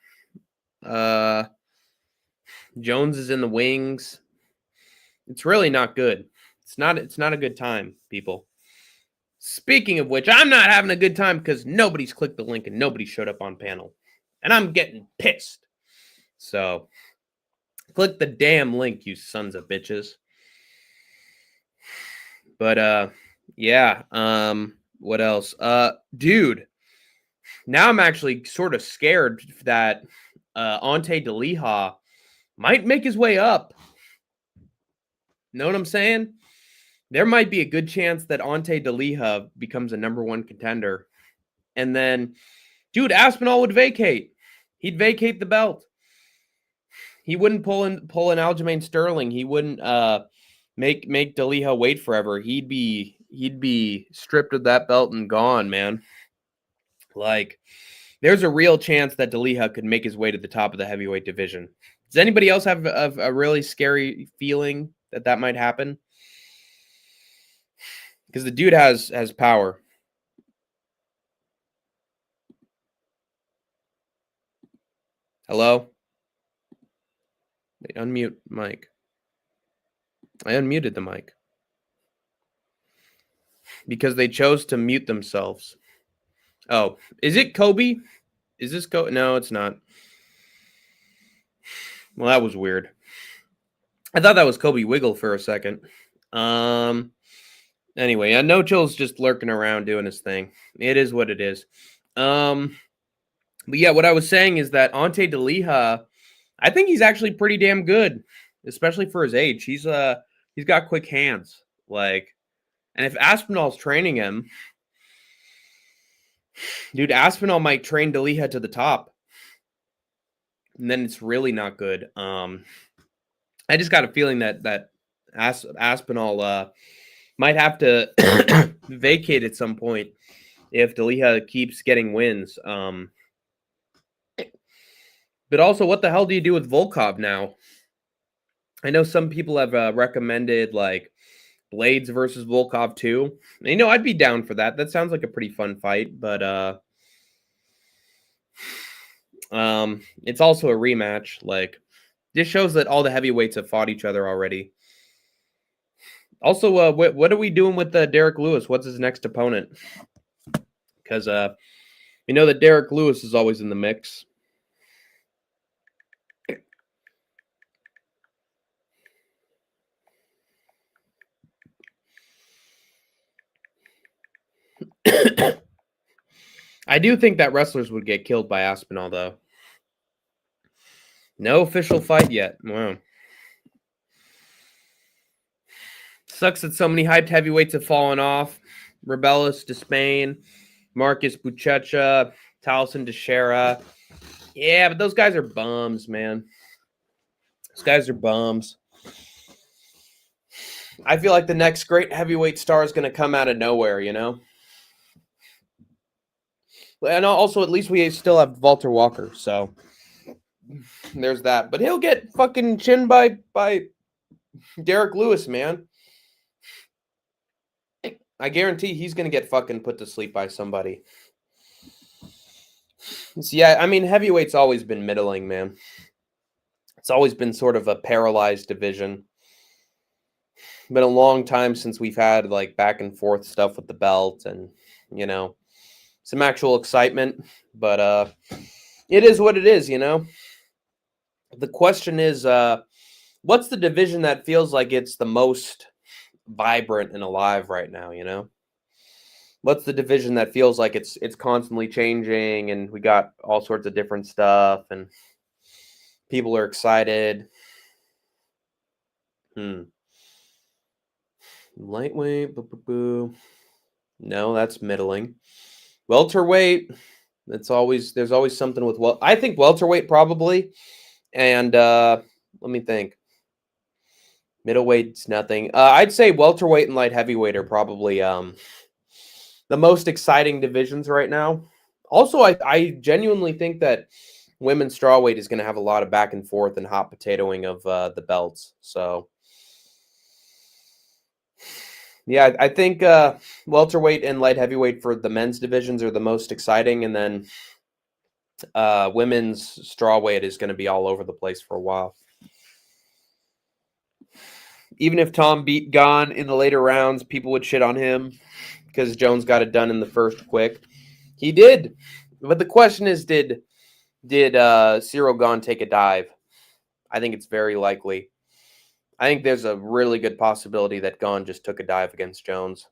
Jones is in the wings. It's really not good. It's not a good time, people. Speaking of which, I'm not having a good time because nobody's clicked the link and nobody showed up on panel. And I'm getting pissed. So... click the damn link, you sons of bitches. But yeah, what else? Dude, now I'm actually sort of scared that Ante DeLiha might make his way up. Know what I'm saying? There might be a good chance that Ante DeLiha becomes a #1 contender. And then, dude, Aspinall would vacate. He'd vacate the belt. He wouldn't pull in Aljamain Sterling. He wouldn't make DeLiha wait forever. He'd be stripped of that belt and gone, man. Like, there's a real chance that DeLiha could make his way to the top of the heavyweight division. Does anybody else have a really scary feeling that might happen? Because the dude has power. Hello? They unmute mic. I unmuted the mic. Because they chose to mute themselves. Oh, is it Kobe? Is this Kobe? No, it's not. Well, that was weird. I thought that was Kobe Wiggle for a second. Anyway, No Chill's just lurking around doing his thing. It is what it is. But yeah, what I was saying is that Ante DeLiha, I think he's actually pretty damn good, especially for his age. He's got quick hands. Like, and if Aspinall's training him, dude, Aspinall might train DeLiha to the top. And then it's really not good. I just got a feeling that Aspinall might have to vacate at some point if DeLiha keeps getting wins. But also, what the hell do you do with Volkov now? I know some people have recommended, like, Blades versus Volkov 2. I'd be down for that. That sounds like a pretty fun fight, but it's also a rematch. Like, this shows that all the heavyweights have fought each other already. Also, what are we doing with Derek Lewis? What's his next opponent? Because we know that Derek Lewis is always in the mix. I do think that wrestlers would get killed by Aspinall, though. No official fight yet. Wow. Sucks that so many hyped heavyweights have fallen off. Rebellis Despain, Marcus Buchecha, Taliesin Teixeira. Yeah, but those guys are bums, man. Those guys are bums. I feel like the next great heavyweight star is going to come out of nowhere, you know? And also, at least we still have Walter Walker, so there's that. But he'll get fucking chinned by Derek Lewis, man. I guarantee he's going to get fucking put to sleep by somebody. So, yeah, I mean, heavyweight's always been middling, man. It's always been sort of a paralyzed division. Been a long time since we've had, like, back and forth stuff with the belt and, you know, some actual excitement. But it is what it is, you know? The question is, what's the division that feels like it's the most vibrant and alive right now, you know? What's the division that feels like it's constantly changing and we got all sorts of different stuff and people are excited? Lightweight, no, that's middling. Welterweight, there's always something with I think welterweight probably, and let me think. Middleweight's nothing. I'd say welterweight and light heavyweight are probably the most exciting divisions right now. Also, I genuinely think that women's strawweight is going to have a lot of back and forth and hot potatoing of the belts. So, yeah, I think welterweight and light heavyweight for the men's divisions are the most exciting, and then women's strawweight is going to be all over the place for a while. Even if Tom beat Gane in the later rounds, people would shit on him because Jones got it done in the first quick. He did. But the question is, did Ciryl Gane take a dive? I think it's very likely. I think there's a really good possibility that Gane just took a dive against Jones.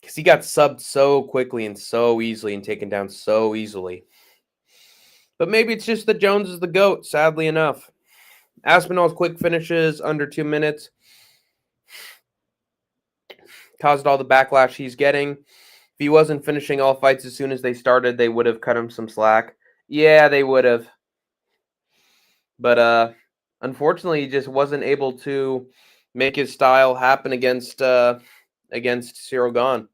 Because he got subbed so quickly and so easily and taken down so easily. But maybe it's just that Jones is the GOAT, sadly enough. Aspinall's quick finishes under 2 minutes caused all the backlash he's getting. If he wasn't finishing all fights as soon as they started, they would have cut him some slack. Yeah, they would have. But unfortunately, he just wasn't able to make his style happen against Ciryl Gane.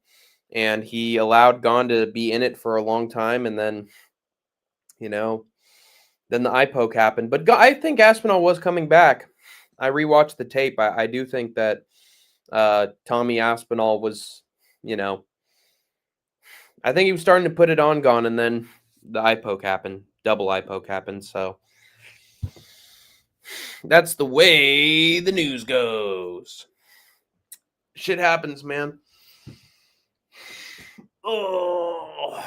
And he allowed Gane to be in it for a long time, and then, you know, then the eye poke happened. But I think Aspinall was coming back. I rewatched the tape. I do think that Tommy Aspinall was, you know, I think he was starting to put it on Gane, and then the eye poke happened. Double eye poke happened. So that's the way the news goes. Shit happens, man. Oh.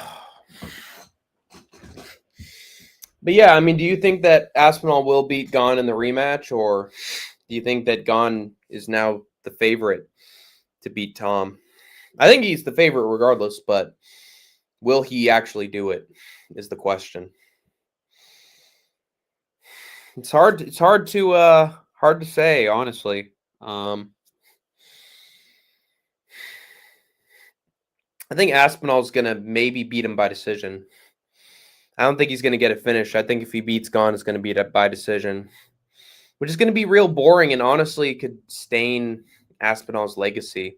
But yeah, I mean, do you think that Aspinall will beat Gane in the rematch, or do you think that Gane is now the favorite to beat Tom? I think he's the favorite regardless, but will he actually do it is the question. It's hard to say, honestly. I think Aspinall's going to maybe beat him by decision. I don't think he's going to get a finish. I think if he beats Gane, it's going to be by decision, which is going to be real boring and honestly could stain Aspinall's legacy.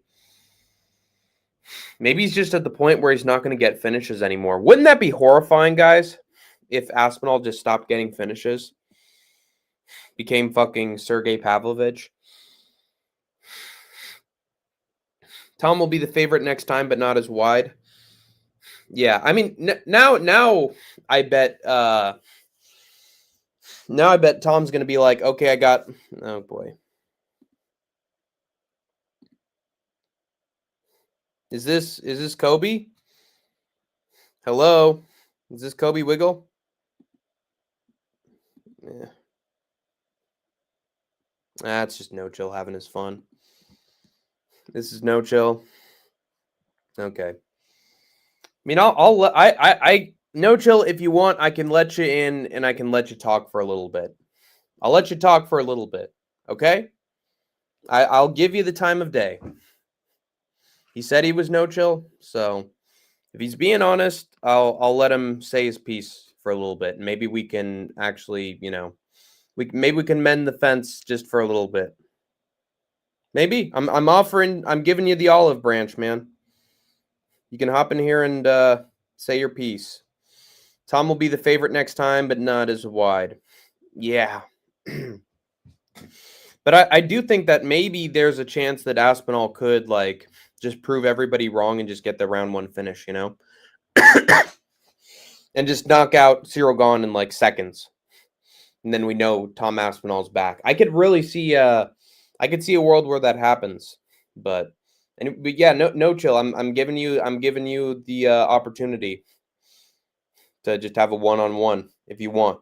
Maybe he's just at the point where he's not going to get finishes anymore. Wouldn't that be horrifying, guys, if Aspinall just stopped getting finishes? became fucking Sergey Pavlovich. Tom will be the favorite next time, but not as wide. Yeah, I mean, now I bet Tom's gonna be like, okay, oh boy. Is this Kobe? Hello? Is this Kobe Wiggle? Yeah. That's just No Chill having his fun. This is No Chill. Okay. I mean, I No Chill, if you want, I can let you in and I can let you talk for a little bit. I'll let you talk for a little bit. Okay? I'll give you the time of day. He said he was No Chill, so if he's being honest, I'll let him say his piece for a little bit. Maybe we can actually, maybe we can mend the fence just for a little bit. Maybe. I'm giving you the olive branch, man. You can hop in here and say your piece. Tom will be the favorite next time, but not as wide. Yeah. But I do think that maybe there's a chance that Aspinall could just prove everybody wrong and just get the round 1 finish, and just knock out Cyril Gahn in seconds. And then we know Tom Aspinall's back. I could really see I could see a world where that happens. But yeah, no chill. I'm giving you the opportunity to just have a one-on-one if you want.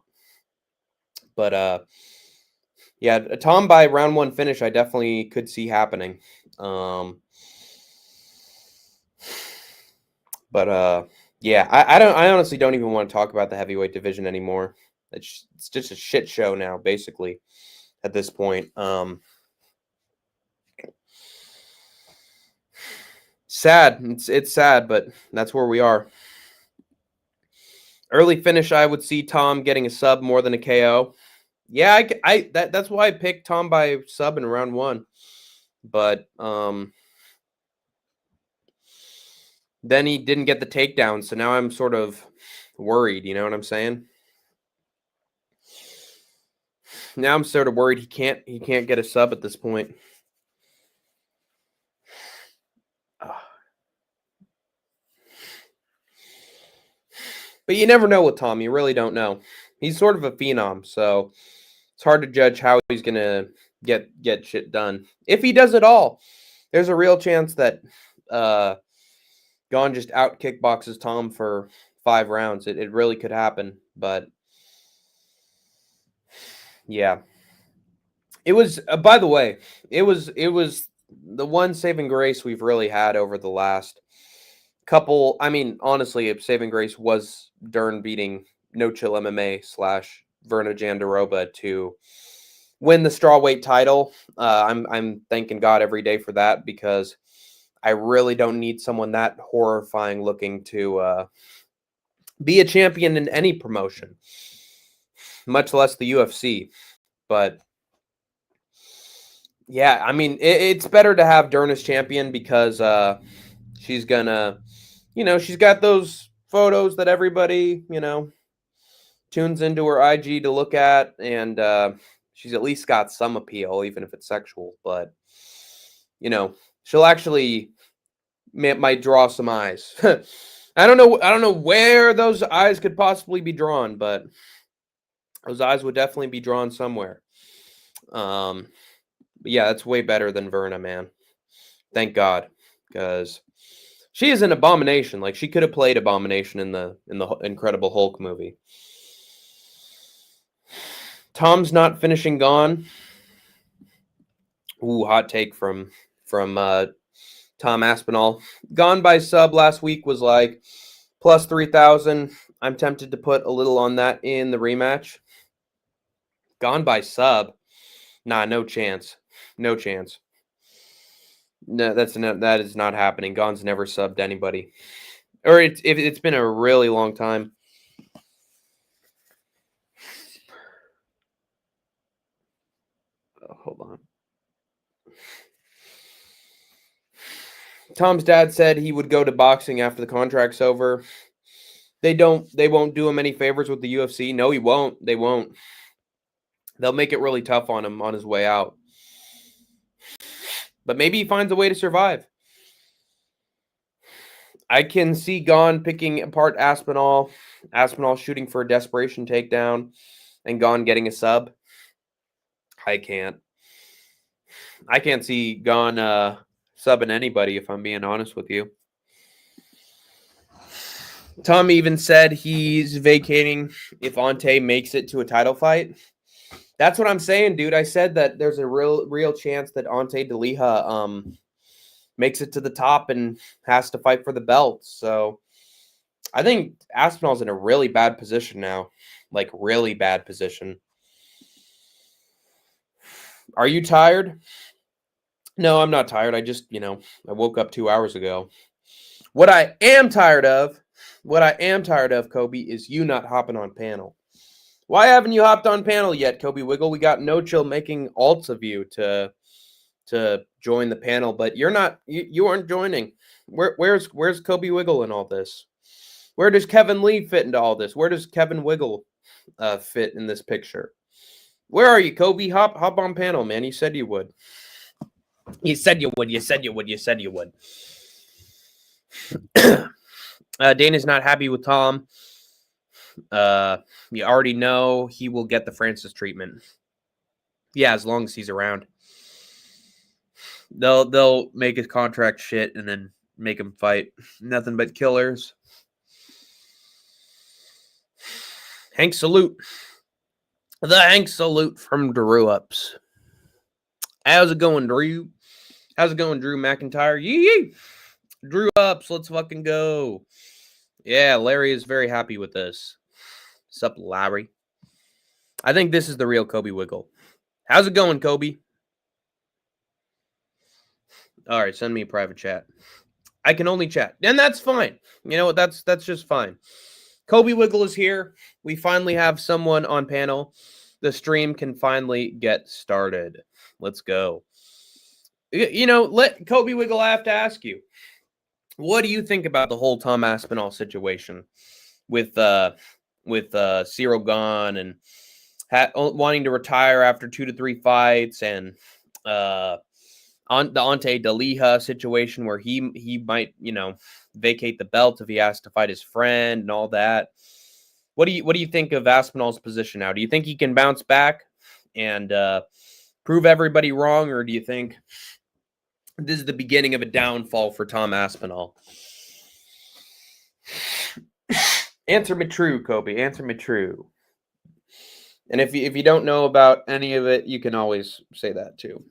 But yeah, a Tom by round 1 finish I definitely could see happening. But yeah, I honestly don't even want to talk about the heavyweight division anymore. It's just a shit show now, basically, at this point. Sad. It's sad, but that's where we are. Early finish, I would see Tom getting a sub more than a KO. Yeah, that's why I picked Tom by sub in round 1. But then he didn't get the takedown, so now I'm sort of worried, you know what I'm saying? Now I'm sort of worried he can't get a sub at this point. But you never know with Tom. You really don't know. He's sort of a phenom, so it's hard to judge how he's gonna get shit done. If he does it all, there's a real chance that Gahn just out kickboxes Tom for 5 rounds. It really could happen, but yeah. It was by the way, it was the one saving grace we've really had over the last couple. I mean, honestly, saving grace was Dern beating No Chill MMA / Verna Jandaroba to win the strawweight title. I'm thanking God every day for that, because I really don't need someone that horrifying looking to be a champion in any promotion, much less the UFC. But yeah, I mean, it's better to have Dern as champion, because she's gonna, she's got those photos that everybody, tunes into her IG to look at, and she's at least got some appeal, even if it's sexual. But she'll actually might draw some eyes. I don't know where those eyes could possibly be drawn, but those eyes would definitely be drawn somewhere. But yeah, that's way better than Verna, man. Thank God, because she is an abomination. Like, she could have played Abomination in the Incredible Hulk movie. Tom's not finishing Gahn. Ooh, hot take from Tom Aspinall. Gahn by sub last week was plus 3,000. I'm tempted to put a little on that in the rematch. Gahn by sub. Nah, no chance. No chance. No, that is not happening. Gahn's never subbed anybody. Or it's been a really long time. Oh, hold on. Tom's dad said he would go to boxing after the contract's over. They won't do him any favors with the UFC. No, he won't. They won't. They'll make it really tough on him on his way out. But maybe he finds a way to survive. I can see Gane picking apart Aspinall, Aspinall shooting for a desperation takedown, and Gane getting a sub. I can't see Gane subbing anybody, if I'm being honest with you. Tom even said he's vacating if Ante makes it to a title fight. That's what I'm saying, dude. I said that there's a real chance that Ante De Liga makes it to the top and has to fight for the belt. So I think Aspinall's in a really bad position now. Like, really bad position. Are you tired? No, I'm not tired. I just, I woke up 2 hours ago. What I am tired of, Kobe, is you not hopping on panel. Why haven't you hopped on panel yet, Kobe Wiggle? We got No Chill making alts of you to join the panel, but you're not. You aren't joining. Where's Kobe Wiggle in all this? Where does Kevin Lee fit into all this? Where does Kevin Wiggle fit in this picture? Where are you, Kobe? Hop on panel, man. You said you would. You said you would. You said you would. You said you would. Dana's not happy with Tom. You already know he will get the Francis treatment. Yeah, as long as he's around. They'll make his contract shit and then make him fight. Nothing but killers. Hank salute. The Hank salute from Drew Ups. How's it going, Drew? How's it going, Drew McIntyre? Yee! Drew Ups, let's fucking go. Yeah, Larry is very happy with this. Sup, Larry? I think this is the real Kobe Wiggle. How's it going, Kobe? All right, send me a private chat. I can only chat, and that's fine. You know what? That's just fine. Kobe Wiggle is here. We finally have someone on panel. The stream can finally get started. Let's go. Let Kobe Wiggle, I have to ask you. What do you think about the whole Tom Aspinall situation with Ciryl Gane and wanting to retire after 2 to 3 fights, and on the Ante De Liga situation where he might vacate the belt if he has to fight his friend and all that? What do you think of Aspinall's position now? Do you think he can bounce back and prove everybody wrong, or do you think this is the beginning of a downfall for Tom Aspinall? Answer me true, Kobe. Answer me true. And if you don't know about any of it, you can always say that too.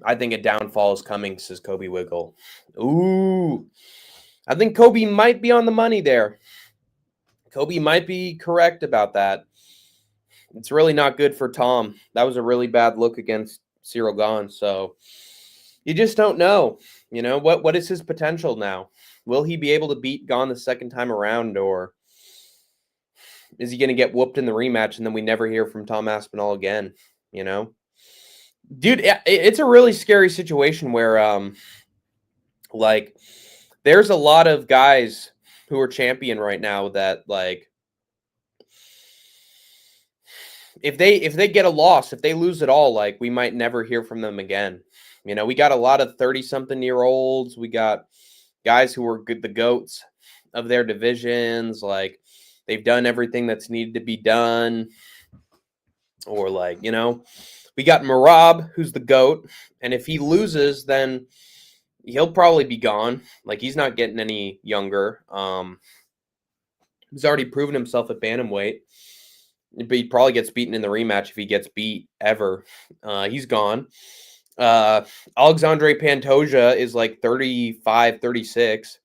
I think a downfall is coming, says Kobe Wiggle. Ooh. I think Kobe might be on the money there. Kobe might be correct about that. It's really not good for Tom. That was a really bad look against Ciryl Gane. So you just don't know. What is his potential now? Will he be able to beat Gane the second time around, or is he going to get whooped in the rematch and then we never hear from Tom Aspinall again? Dude, it's a really scary situation where there's a lot of guys who are champion right now that, like, if they get a loss, if they lose it all, like, we might never hear from them again. We got a lot of 30-something-year-olds. We got guys who are the GOATs of their divisions. Like, they've done everything that's needed to be done. Or, we got Merab, who's the GOAT. And if he loses, then he'll probably be gone. Like, he's not getting any younger. He's already proven himself at bantamweight. But he probably gets beaten in the rematch if he gets beat ever. He's gone. Alexandre Pantoja is like 35, 36.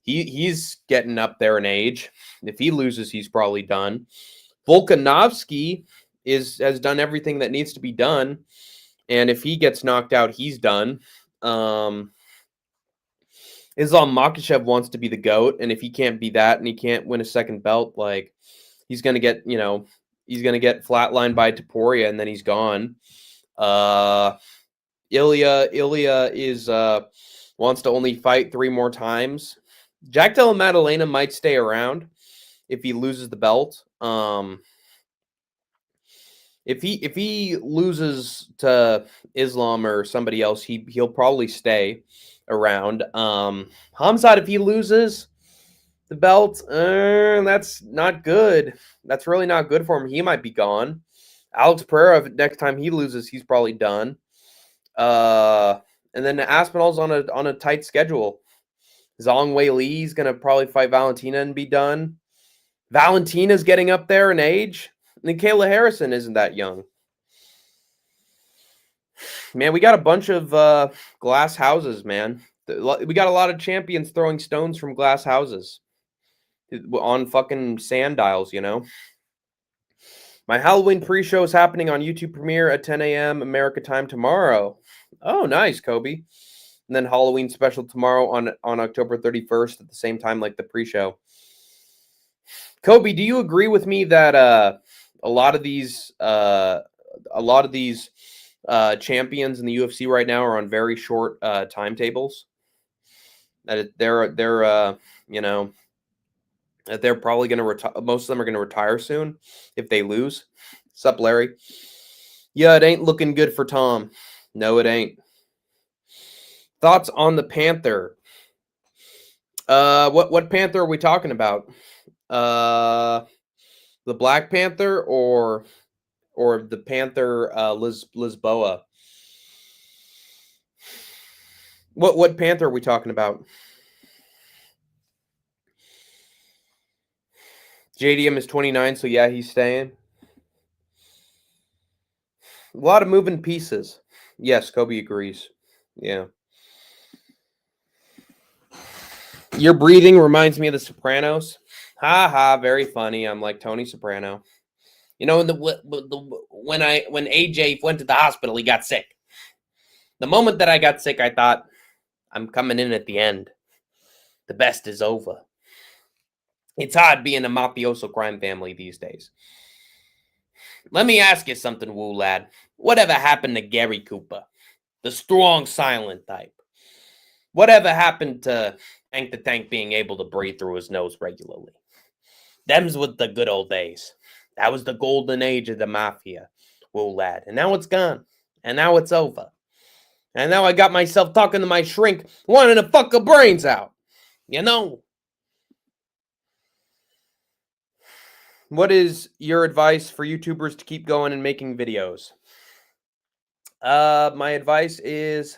He's getting up there in age. If he loses, he's probably done. Volkanovski has done everything that needs to be done. And if he gets knocked out, he's done. Islam Makhachev wants to be the GOAT. And if he can't be that and he can't win a second belt, like, he's going to get, he's going to get flatlined by Topuria and then he's gone. Ilya is wants to only fight 3 more times. Jack Della Maddalena might stay around if he loses the belt. If he loses to Islam or somebody else, he'll probably stay around. Hamzat, if he loses the belt, that's not good. That's really not good for him. He might be gone. Alex Pereira, next time he loses, he's probably done. And then Aspinall's on a tight schedule. Zhang Wei Li's gonna probably fight Valentina and be done. Valentina's getting up there in age. And Kayla Harrison isn't that young. Man, we got a bunch of glass houses, man. We got a lot of champions throwing stones from glass houses on fucking sand dials, you know. My Halloween pre-show is happening on YouTube Premiere at 10 a.m. America time tomorrow. Oh, nice, Kobe. And then Halloween special tomorrow on October 31st at the same time like the pre-show. Kobe, do you agree with me that a lot of these champions in the UFC right now are on very short timetables? That they're you know, that they're probably going to retire. Most of them are going to retire soon if they lose. Sup, Larry? Yeah, it ain't looking good for Tom. No, it ain't. Thoughts on the Panther? What Panther are we talking about? The Black Panther or the Panther Lisboa? What Panther are we talking about? JDM is 29, so yeah, he's staying. A lot of moving pieces. Yes, Kobe agrees. Yeah. Your breathing reminds me of The Sopranos. Ha ha, very funny. I'm like Tony Soprano. You know, when AJ went to the hospital, he got sick. The moment that I got sick, I thought, I'm coming in at the end. The best is over. It's hard being a mafioso crime family these days. Let me ask you something, Woo Lad. Whatever happened to Gary Cooper? The strong, silent type. Whatever happened to Tank the Tank being able to breathe through his nose regularly? Them's with the good old days. That was the golden age of the mafia, Woo Lad. And now it's gone. And now it's over. And now I got myself talking to my shrink, wanting to fuck her brains out. You know? What is your advice for YouTubers to keep going and making videos? My advice is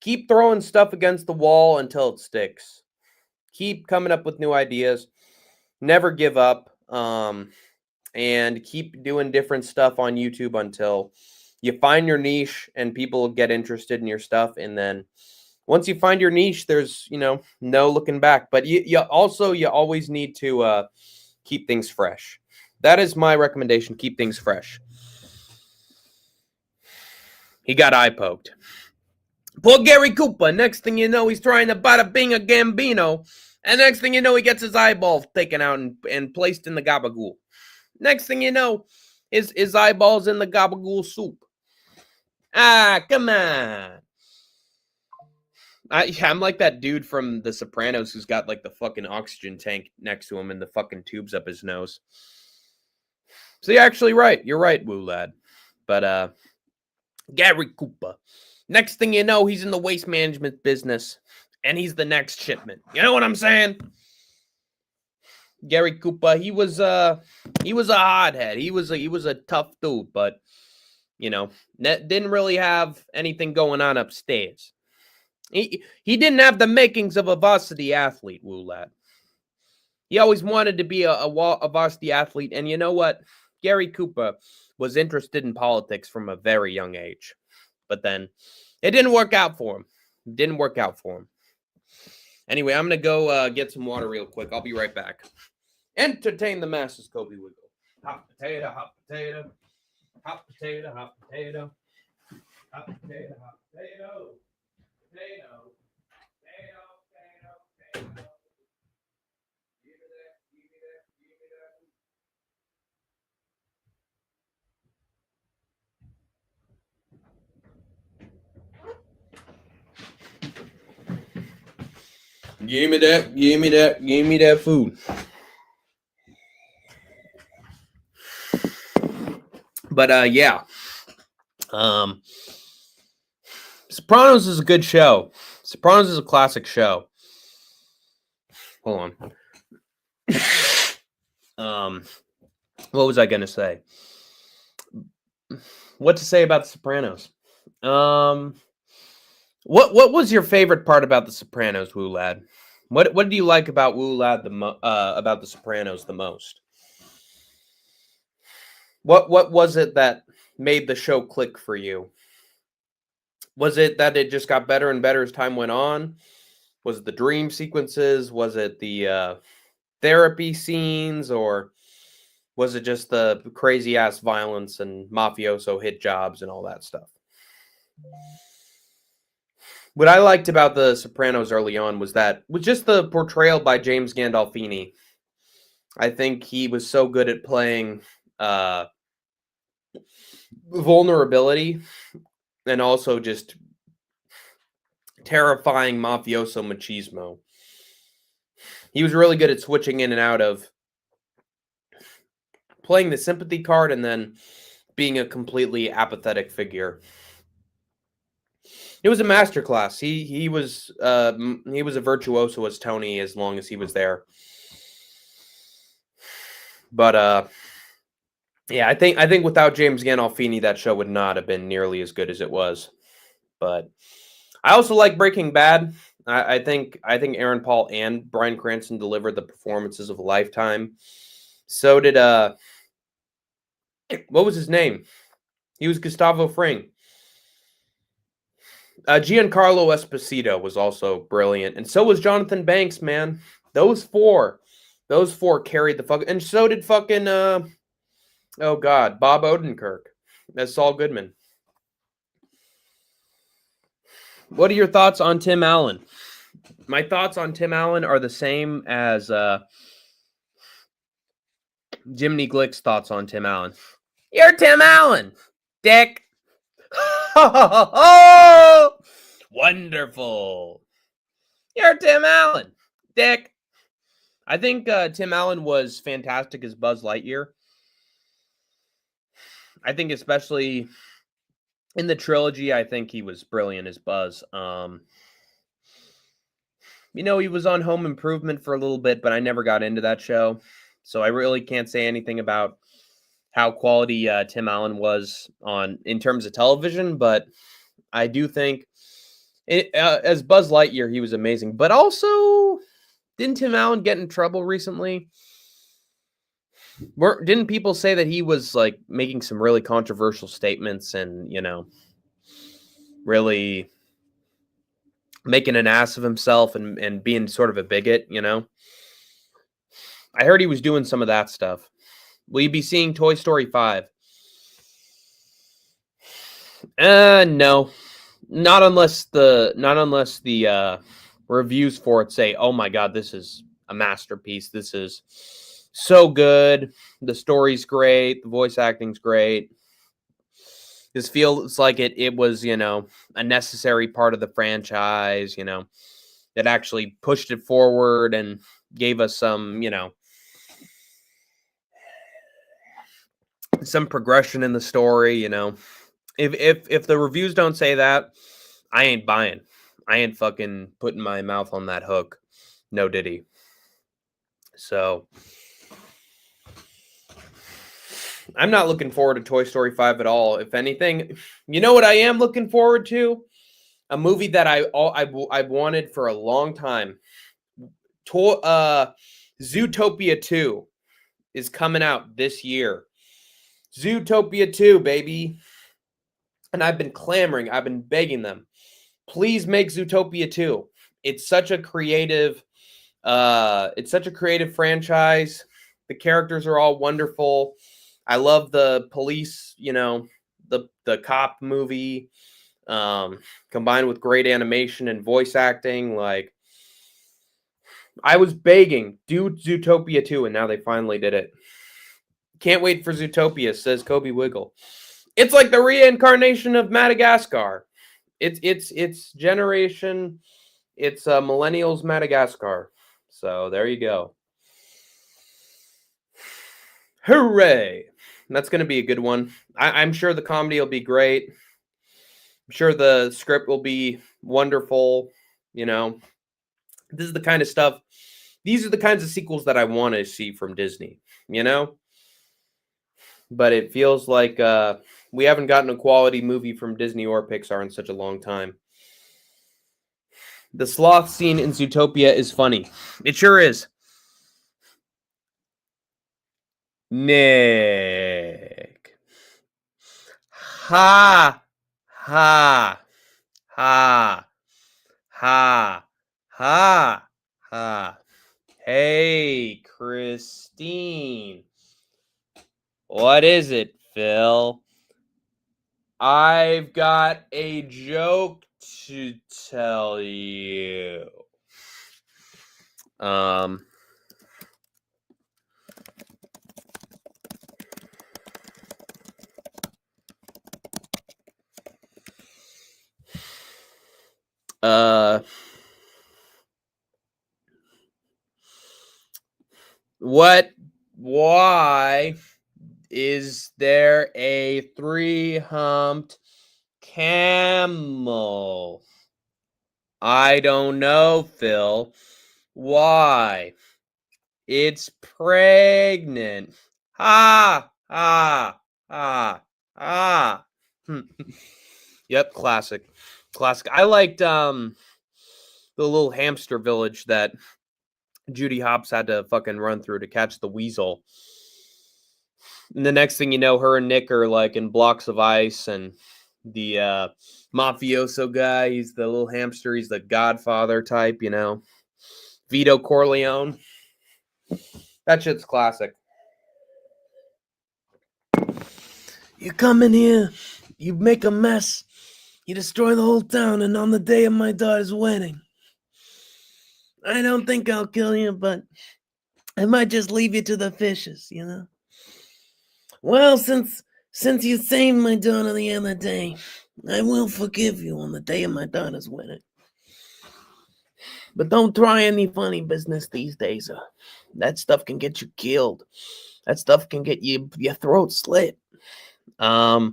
keep throwing stuff against the wall until it sticks. Keep coming up with new ideas. Never give up. And keep doing different stuff on YouTube until you find your niche and people get interested in your stuff. And then once you find your niche, there's, no looking back. But you always need to keep things fresh. That is my recommendation. Keep things fresh. He got eye poked. Poor Gary Cooper. Next thing you know, he's trying to bada bing a Gambino. And next thing you know, he gets his eyeball taken out and placed in the gabagool. Next thing you know, his eyeballs in the gabagool soup. Ah, come on. I'm like that dude from The Sopranos who's got like the fucking oxygen tank next to him and the fucking tubes up his nose. So you're actually right. You're right, Woo Lad. But Gary Cooper. Next thing you know, he's in the waste management business. And he's the next shipment. You know what I'm saying? Gary Cooper, he was a hothead. He was a tough dude, but didn't really have anything going on upstairs. He didn't have the makings of a varsity athlete, Woo Lad. He always wanted to be a varsity athlete, and you know what? Gary Cooper was interested in politics from a very young age, but then it didn't work out for him. Anyway, I'm gonna go get some water real quick. I'll be right back. Entertain the masses, Kobe Wiggle. Hot potato, hot potato, hot potato, hot potato, hot potato, hot potato. Potato, potato, potato, potato. Give me that, give me that, give me that. Give me that, give me that, give me that food. But yeah. Sopranos is a good show. Sopranos is a classic show. Hold on. What was I gonna say? What to say about the Sopranos? What was your favorite part about the Sopranos, Woo Lad? What do you like about Woo Lad about the Sopranos the most? What was it that made the show click for you? Was it that it just got better and better as time went on? Was it the dream sequences? Was it the therapy scenes, or was it just the crazy ass violence and mafioso hit jobs and all that stuff? What I liked about the Sopranos early on was just the portrayal by James Gandolfini. I think he was so good at playing vulnerability and also just terrifying mafioso machismo. He was really good at switching in and out of playing the sympathy card and then being a completely apathetic figure. It was a masterclass. He was a virtuoso as Tony as long as he was there. But yeah, I think without James Gandolfini, that show would not have been nearly as good as it was. But I also like Breaking Bad. I think Aaron Paul and Bryan Cranston delivered the performances of a lifetime. So did what was his name? He was Gustavo Fring. Giancarlo Esposito was also brilliant, and so was Jonathan Banks. Man, those four carried the fuck, and so did fucking Bob Odenkirk as Saul Goodman. What are your thoughts on Tim Allen? My thoughts on Tim Allen are the same as Jiminy Glick's thoughts on Tim Allen. You're Tim Allen, dick. Oh, wonderful. You're Tim Allen, dick. I think Tim Allen was fantastic as Buzz Lightyear. I think especially in the trilogy, I think he was brilliant as Buzz. He was on Home Improvement for a little bit, but I never got into that show. So I really can't say anything about how quality Tim Allen was in terms of television, but I do think as Buzz Lightyear, he was amazing. But also, didn't Tim Allen get in trouble recently? Didn't people say that he was like making some really controversial statements and, really making an ass of himself and being sort of a bigot, I heard he was doing some of that stuff. Will you be seeing Toy Story 5? No. Not unless the reviews for it say, "Oh my god, this is a masterpiece. This is so good. The story's great. The voice acting's great." This feels like it was, a necessary part of the franchise, that actually pushed it forward and gave us some, some progression in the story, If the reviews don't say that, I ain't buying. I ain't fucking putting my mouth on that hook. No diddy. So I'm not looking forward to Toy Story 5 at all. If anything, you know what I am looking forward to? A movie that I've wanted for a long time. Zootopia 2 is coming out this year. Zootopia 2, baby. And I've been clamoring. I've been begging them. Please make Zootopia 2. It's such a creative franchise. The characters are all wonderful. I love the police, the cop movie, combined with great animation and voice acting. Like, I was begging, do Zootopia 2, and now they finally did it. Can't wait for Zootopia, says Kobe Wiggle. It's like the reincarnation of Madagascar. It's generation, it's millennials Madagascar. So there you go. Hooray! That's going to be a good one. I'm sure the comedy will be great. I'm sure the script will be wonderful. You know, this is the kind of stuff. These are the kinds of sequels that I want to see from Disney. You know, but it feels like we haven't gotten a quality movie from Disney or Pixar in such a long time. The sloth scene in Zootopia is funny. It sure is. Nick. Ha. Ha. Ha. Ha. Ha. Ha. Hey, Christine. What is it, Phil? I've got a joke to tell you. Why is there a three-humped camel? I don't know, Phil. Why? It's pregnant. Ha, ha, ha, ha. Yep, classic. Classic. I liked the little hamster village that Judy Hopps had to fucking run through to catch the weasel. And the next thing you know, her and Nick are like in blocks of ice, and the mafioso guy, he's the little hamster, he's the Godfather type, you know. Vito Corleone. That shit's classic. You come in here, you make a mess, you destroy the whole town, and on the day of my daughter's wedding, I don't think I'll kill you, but I might just leave you to the fishes, you know? Well, since you saved my daughter the other day, I will forgive you on the day of my daughter's wedding. But don't try any funny business these days. That stuff can get you killed. That stuff can get your throat slit. I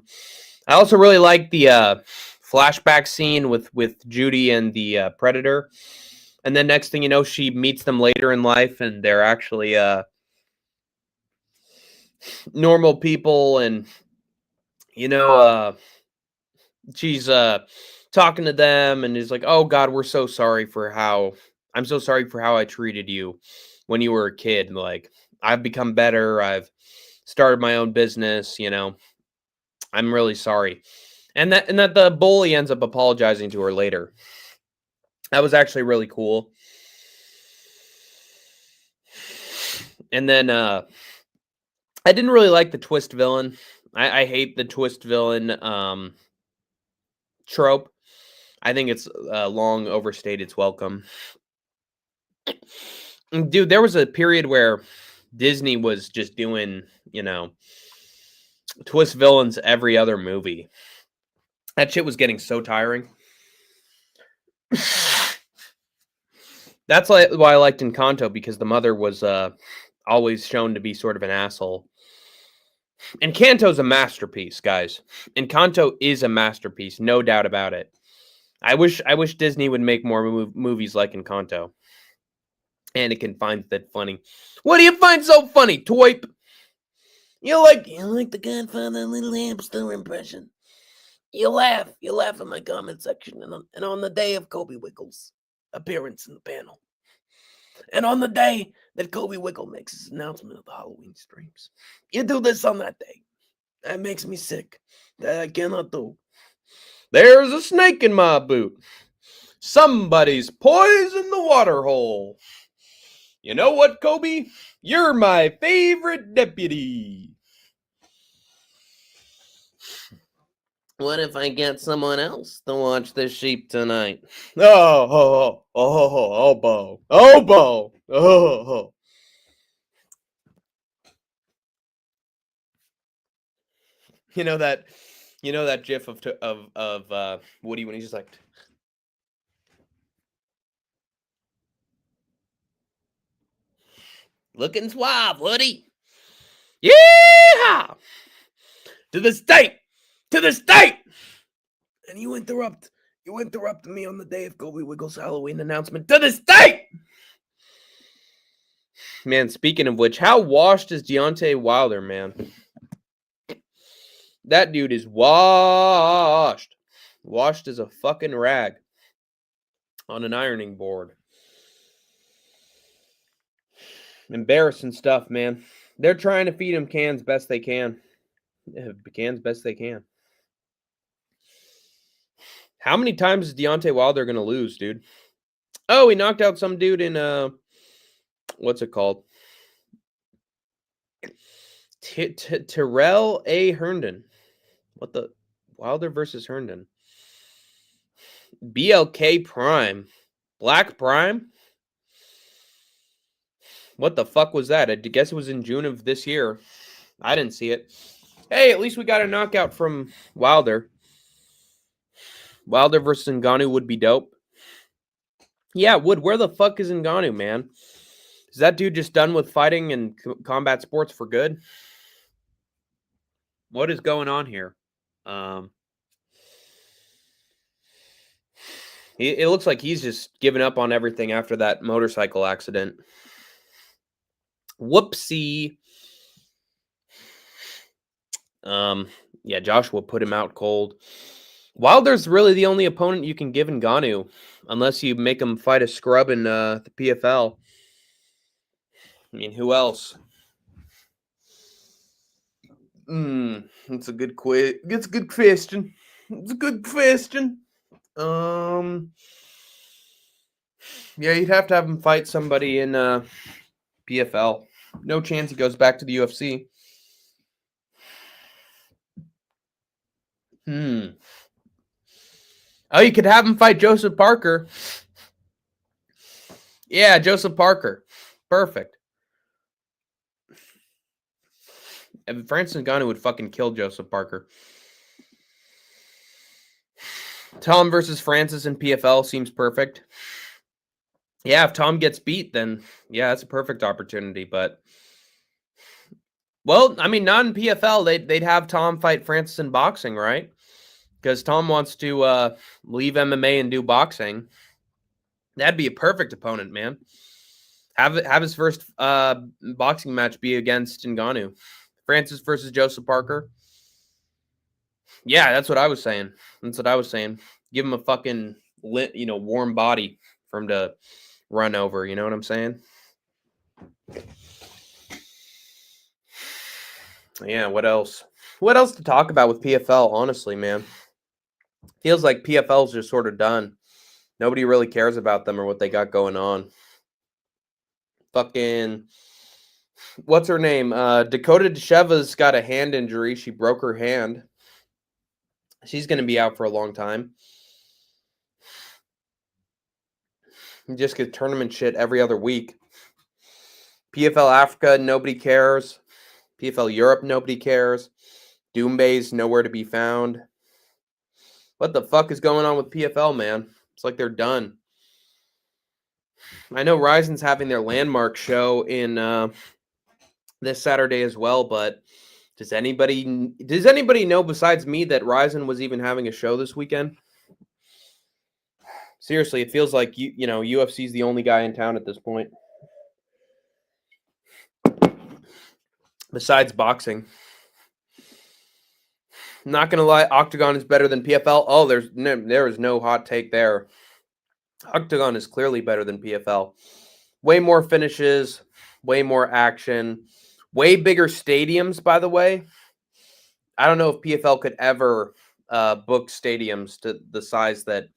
also really like the flashback scene with Judy and the predator. And then next thing you know, she meets them later in life, and they're actually normal people, and you know, she's talking to them and is like, "Oh God, I'm so sorry for how I treated you when you were a kid. Like, I've become better. I've started my own business, you know. I'm really sorry." And that the bully ends up apologizing to her later. That was actually really cool. And then I didn't really like the twist villain. I hate the twist villain trope. I think it's long overstayed its welcome. Dude, there was a period where Disney was just doing, you know, twist villains every other movie. That shit was getting so tiring. That's why I liked Encanto, because the mother was always shown to be sort of an asshole. Encanto's a masterpiece, guys. Encanto is a masterpiece, no doubt about it. I wish Disney would make more movies like Encanto. And it can find that funny. What do you find so funny, Twipe? You like the Godfather little hamster impression. You laugh in my comment section, and on the day of Kobe Wiggles' appearance in the panel, and on the day that Kobe Wiggle makes his announcement of the Halloween streams, you do this on that day. That makes me sick. That I cannot do. There's a snake in my boot. Somebody's poisoned the water hole. You know what, Kobe? You're my favorite deputy. What if I get someone else to watch the sheep tonight? Oh, Bo. Oh, Bo. Oh. You know that gif of Woody when he's just like, looking suave, Woody. Yeah. To the state! To the state! And you interrupt me on the day of Colby Wiggles' Halloween announcement. To the state! Man, speaking of which, how washed is Deontay Wilder, man? That dude is washed. Washed as a fucking rag on an ironing board. Embarrassing stuff, man. They're trying to feed him cans best they can. Cans best they can. How many times is Deontay Wilder going to lose, dude? Oh, he knocked out some dude in, what's it called? Terrell A. Herndon. What the? Wilder versus Herndon. BLK Prime. Black Prime? What the fuck was that? I guess it was in June of this year. I didn't see it. Hey, at least we got a knockout from Wilder. Wilder versus Ngannou would be dope. Yeah, it would. Where the fuck is Ngannou, man? Is that dude just done with fighting and combat sports for good? What is going on here? It looks like he's just given up on everything after that motorcycle accident. Whoopsie. Yeah, Joshua put him out cold. Wilder's really the only opponent you can give Ngannou, unless you make him fight a scrub in the PFL. I mean, who else? It's a good It's a good question. It's a good question. Yeah, you'd have to have him fight somebody in PFL. No chance he goes back to the UFC. Oh, you could have him fight Joseph Parker. Yeah, Joseph Parker. Perfect. And Francis Ngannou would fucking kill Joseph Parker. Tom versus Francis in PFL seems perfect. Yeah, if Tom gets beat, then yeah, that's a perfect opportunity. But, well, I mean, not in PFL. They'd have Tom fight Francis in boxing, right? Because Tom wants to leave MMA and do boxing. That'd be a perfect opponent, man. Have his first boxing match be against Ngannou. Francis versus Joseph Parker. Yeah, that's what I was saying. Give him a fucking warm body for him to run over. You know what I'm saying? Yeah, what else? What else to talk about with PFL, honestly, man? Feels like PFL's just sort of done. Nobody really cares about them or what they got going on. Fucking, what's her name? Dakota Desheva's got a hand injury. She broke her hand. She's going to be out for a long time. You just get tournament shit every other week. PFL Africa, nobody cares. PFL Europe, nobody cares. Doombay's nowhere to be found. What the fuck is going on with PFL, man? It's like they're done. I know Rizin's having their landmark show in this Saturday as well, but does anybody know besides me that Rizin was even having a show this weekend? Seriously, it feels like UFC's the only guy in town at this point. Besides boxing. Not gonna lie, Octagon is better than PFL. Oh, there is no hot take there. Octagon is clearly better than PFL. Way more finishes, way more action, way bigger stadiums, by the way. I don't know if PFL could ever book stadiums to the size that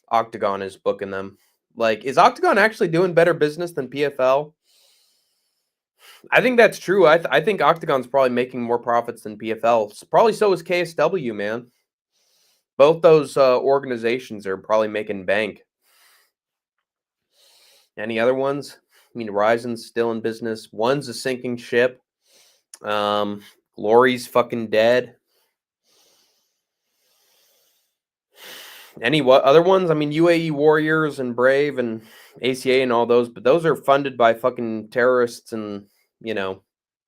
Octagon is booking them. Like, is Octagon actually doing better business than PFL? I think that's true. I think Octagon's probably making more profits than PFL. Probably so is KSW, man. Both those organizations are probably making bank. Any other ones? I mean, Rizin's still in business. One's a sinking ship. Glory's fucking dead. Any other ones? I mean, UAE Warriors and Brave and ACA and all those, but those are funded by fucking terrorists and,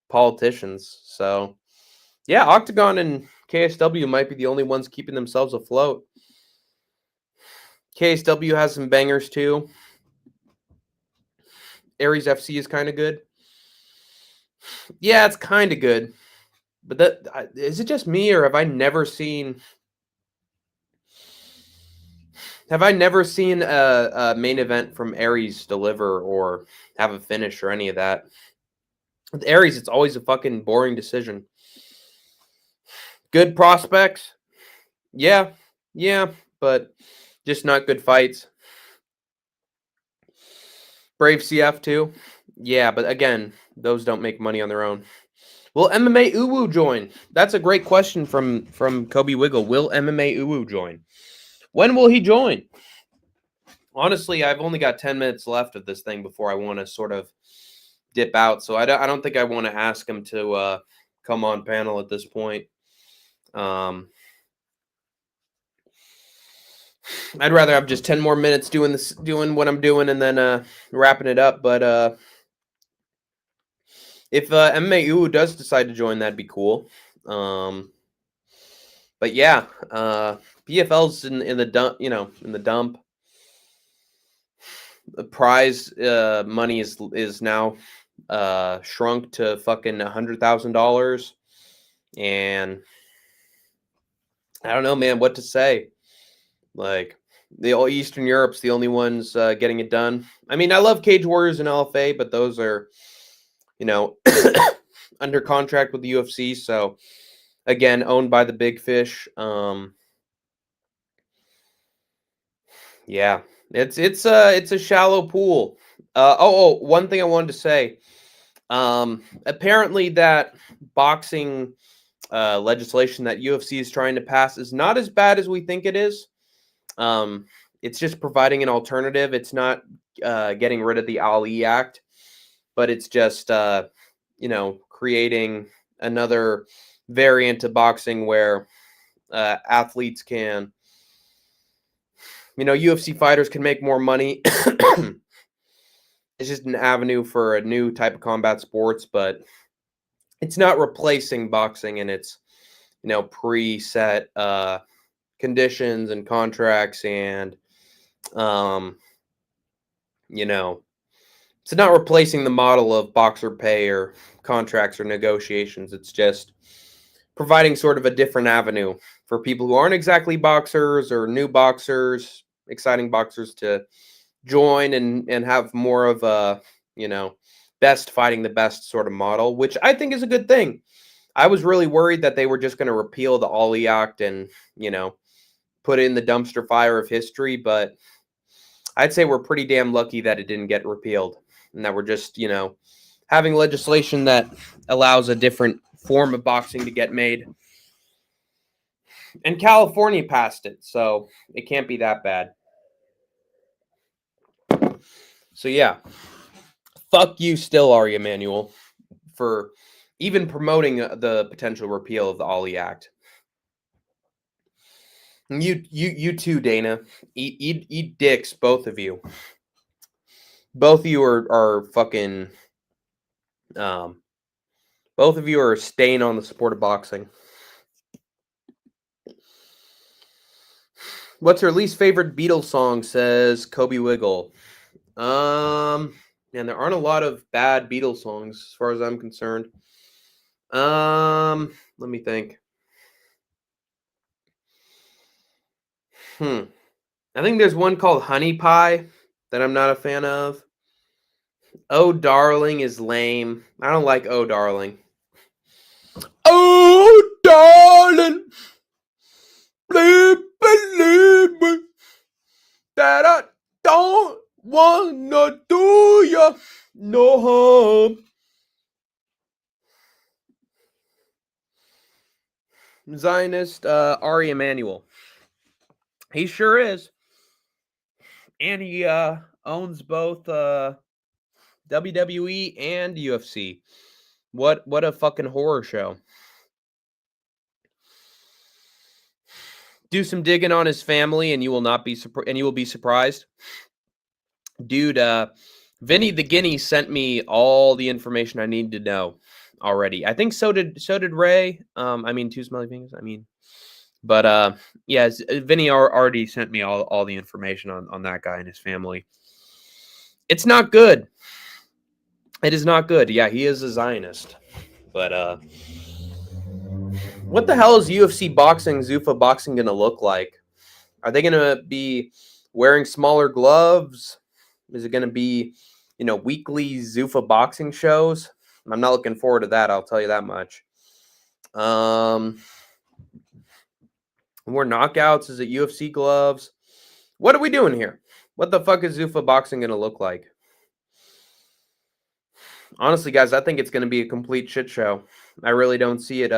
politicians. So, yeah, Octagon and KSW might be the only ones keeping themselves afloat. KSW has some bangers too. Aries FC is kind of good. Yeah, it's kind of good. But is it just me, or have I never seen a main event from Aries deliver or have a finish or any of that? With Aries, it's always a fucking boring decision. Good prospects, yeah, but just not good fights. Brave CF too, yeah, but again, those don't make money on their own. Will MMA Uwu join? That's a great question from Kobe Wiggle. Will MMA Uwu join? When will he join? Honestly, I've only got 10 minutes left of this thing before I want to sort of dip out. So I don't think I want to ask him to come on panel at this point. I'd rather have just 10 more minutes doing what I'm doing, and then wrapping it up. But if MMA Uwu does decide to join, that'd be cool. But yeah, PFL's in the dump. In the dump. The prize money is now shrunk to fucking $100,000, and I don't know, man, what to say. Like, Eastern Europe's the only ones getting it done. I mean, I love Cage Warriors and LFA, but those are, under contract with the UFC. So, again, owned by the big fish. Yeah, it's a shallow pool. One thing I wanted to say. Apparently, that boxing legislation that UFC is trying to pass is not as bad as we think it is. It's just providing an alternative. It's not getting rid of the Ali Act, but it's just creating another variant of boxing where athletes can, UFC fighters can make more money. It's just an avenue for a new type of combat sports, but it's not replacing boxing and its, preset conditions and contracts, and it's not replacing the model of boxer pay or contracts or negotiations. It's just providing sort of a different avenue for people who aren't exactly boxers or new boxers, exciting boxers, to join and have more of a, best fighting the best sort of model, which I think is a good thing. I was really worried that they were just going to repeal the Ali Act and, put it in the dumpster fire of history, but I'd say we're pretty damn lucky that it didn't get repealed, and that we're just, having legislation that allows a different form of boxing to get made. And California passed it, so it can't be that bad. So yeah, fuck you still, Ari Emanuel, for even promoting the potential repeal of the Ali Act. You too, Dana. Eat dicks, both of you. Both of you are fucking. Both of you are staying on the sport of boxing. What's her least favorite Beatles song? Says Kobe Wiggle. And there aren't a lot of bad Beatles songs as far as I'm concerned. Let me think. I think there's one called Honey Pie that I'm not a fan of. Oh Darling is lame. I don't like Oh Darling. Oh darling, please believe me that I don't wanna do you no harm. Zionist Ari Emanuel. He sure is. And he owns both WWE and UFC. What a fucking horror show. Do some digging on his family, and you will not be surprised. Dude, Vinny the Guinea sent me all the information I need to know already. I think so did Ray. I mean, Two Smelly Fingers. But yeah, Vinny already sent me all the information on that guy and his family. It's not good. It is not good. Yeah, he is a Zionist. But what the hell is UFC boxing, Zuffa boxing gonna look like? Are they gonna be wearing smaller gloves? Is it gonna be, weekly Zuffa boxing shows? I'm not looking forward to that. I'll tell you that much. More knockouts? Is it UFC gloves? What are we doing here? What the fuck is Zuffa boxing gonna look like? Honestly, guys, I think it's gonna be a complete shit show. I really don't see it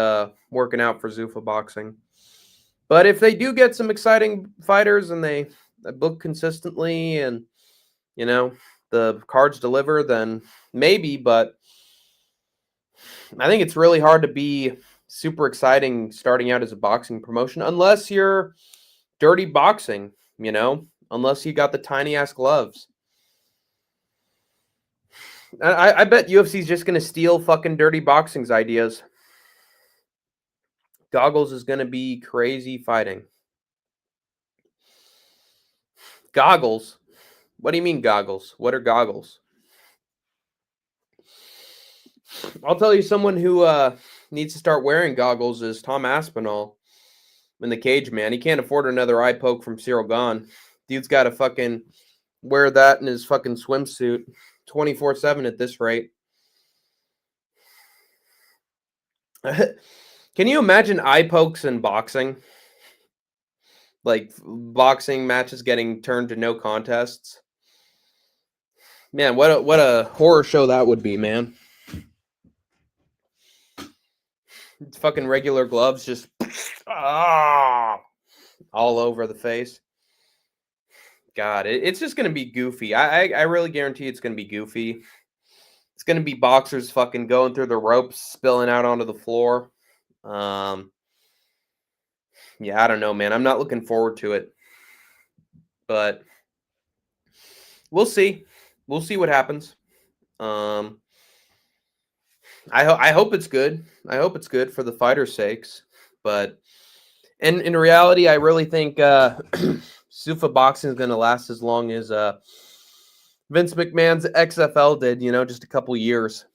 working out for Zuffa boxing. But if they do get some exciting fighters and they book consistently and the cards deliver, then maybe. But I think it's really hard to be super exciting starting out as a boxing promotion unless you're Dirty Boxing, unless you got the tiny ass gloves. I bet UFC's just gonna steal fucking Dirty Boxing's ideas. Goggles is gonna be crazy fighting. Goggles? What do you mean goggles? What are goggles? I'll tell you, someone who needs to start wearing goggles is Tom Aspinall in the cage, man. He can't afford another eye poke from Cyril Gahn. Dude's got to fucking wear that in his fucking swimsuit 24/7 at this rate. Can you imagine eye pokes in boxing? Like boxing matches getting turned to no contests? Man, what a horror show that would be, man. It's fucking regular gloves just all over the face. God, it's just gonna be goofy. I really guarantee it's gonna be goofy. It's gonna be boxers fucking going through the ropes, spilling out onto the floor. Yeah, I don't know, man. I'm not looking forward to it, but we'll see. We'll see what happens. I hope it's good. I hope it's good for the fighters' sakes. But in reality, I really think Zuffa boxing is going to last as long as Vince McMahon's XFL did. Just a couple years.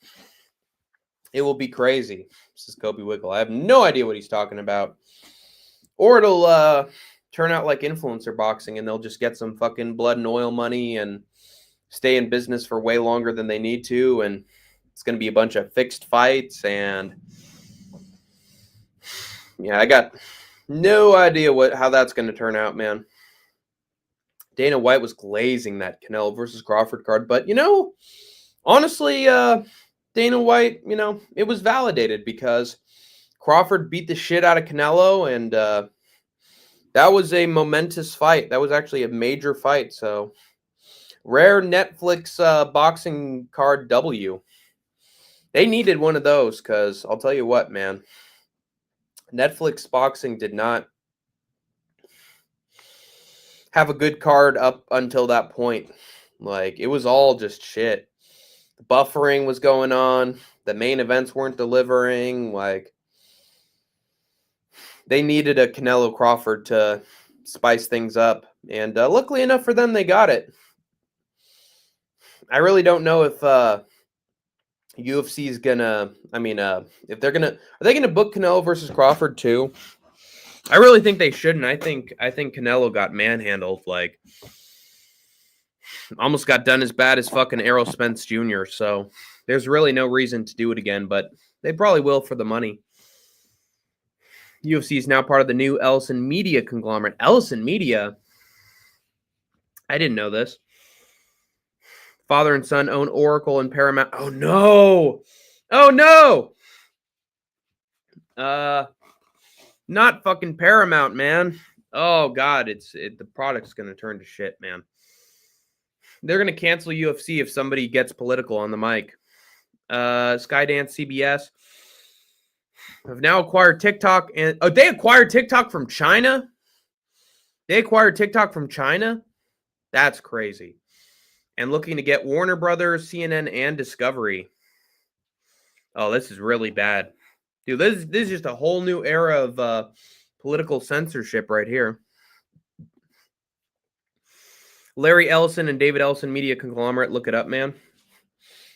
It will be crazy. This is Kobe Wiggle. I have no idea what he's talking about. Or it'll turn out like influencer boxing, and they'll just get some fucking blood and oil money and stay in business for way longer than they need to, and it's going to be a bunch of fixed fights. And yeah, I got no idea how that's going to turn out, man. Dana White was glazing that Canelo versus Crawford card, but honestly, Dana White, it was validated because Crawford beat the shit out of Canelo, and that was a momentous fight. That was actually a major fight. So rare Netflix boxing card W. They needed one of those because I'll tell you what, man. Netflix boxing did not have a good card up until that point. Like, it was all just shit. The buffering was going on. The main events weren't delivering. Like, they needed a Canelo Crawford to spice things up. And luckily enough for them, they got it. I really don't know if UFC is gonna, if they're gonna, are they gonna book Canelo versus Crawford too? I really think they shouldn't. I think Canelo got manhandled, like almost got done as bad as fucking Errol Spence Jr. So there's really no reason to do it again, but they probably will for the money. UFC is now part of the new Ellison Media conglomerate. Ellison Media? I didn't know this. Father and son own Oracle and Paramount. Oh no! Oh no! Not fucking Paramount, man. Oh god, the product's gonna turn to shit, man. They're gonna cancel UFC if somebody gets political on the mic. Skydance, CBS have now acquired TikTok, and they acquired TikTok from China. They acquired TikTok from China. That's crazy. And looking to get Warner Brothers, CNN, and Discovery. Oh, this is really bad. Dude, this is just a whole new era of political censorship right here. Larry Ellison and David Ellison Media Conglomerate. Look it up, man.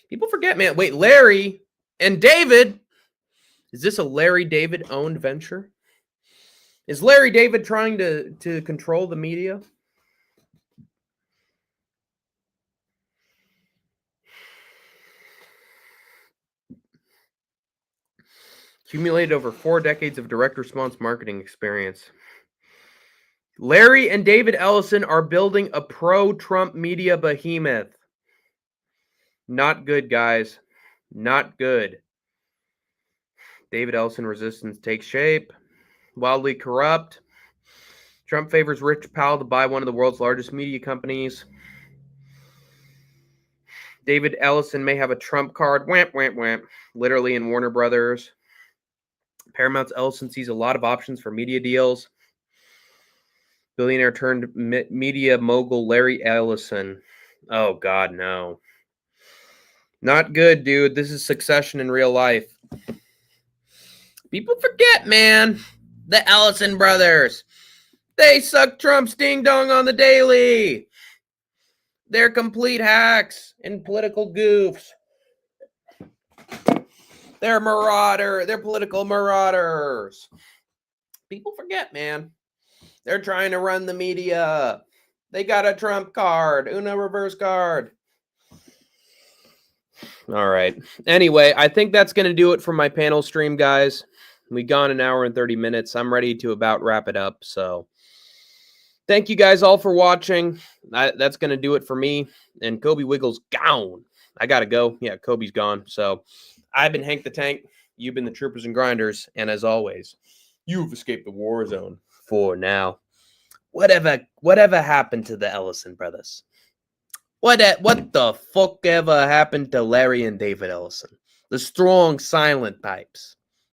People forget, man. Wait, Larry and David. Is this a Larry David owned venture? Is Larry David trying to control the media? Accumulated over 4 decades of direct response marketing experience. Larry and David Ellison are building a pro-Trump media behemoth. Not good, guys. Not good. David Ellison resistance takes shape. Wildly corrupt. Trump favors Rich Powell to buy one of the world's largest media companies. David Ellison may have a Trump card. Whamp, whamp, whamp. Literally in Warner Brothers. Paramount's Ellison sees a lot of options for media deals. Billionaire turned media mogul Larry Ellison. Oh, God, no. Not good, dude. This is Succession in real life. People forget, man. The Ellison brothers. They suck Trump's ding-dong on the daily. They're complete hacks and political goofs. They're political marauders. People forget, man. They're trying to run the media. They got a Trump card, Uno reverse card. All right. Anyway, I think that's going to do it for my panel stream, guys. We gone an hour and 30 minutes. I'm ready to about wrap it up. So thank you guys all for watching. That's going to do it for me. And Kobe Wiggles gone. I got to go. Yeah, Kobe's gone. So I've been Hank the Tank. You've been the Troopers and Grinders. And as always, you've escaped the war zone for now. Whatever happened to the Ellison brothers? What the fuck ever happened to Larry and David Ellison? The strong, silent types.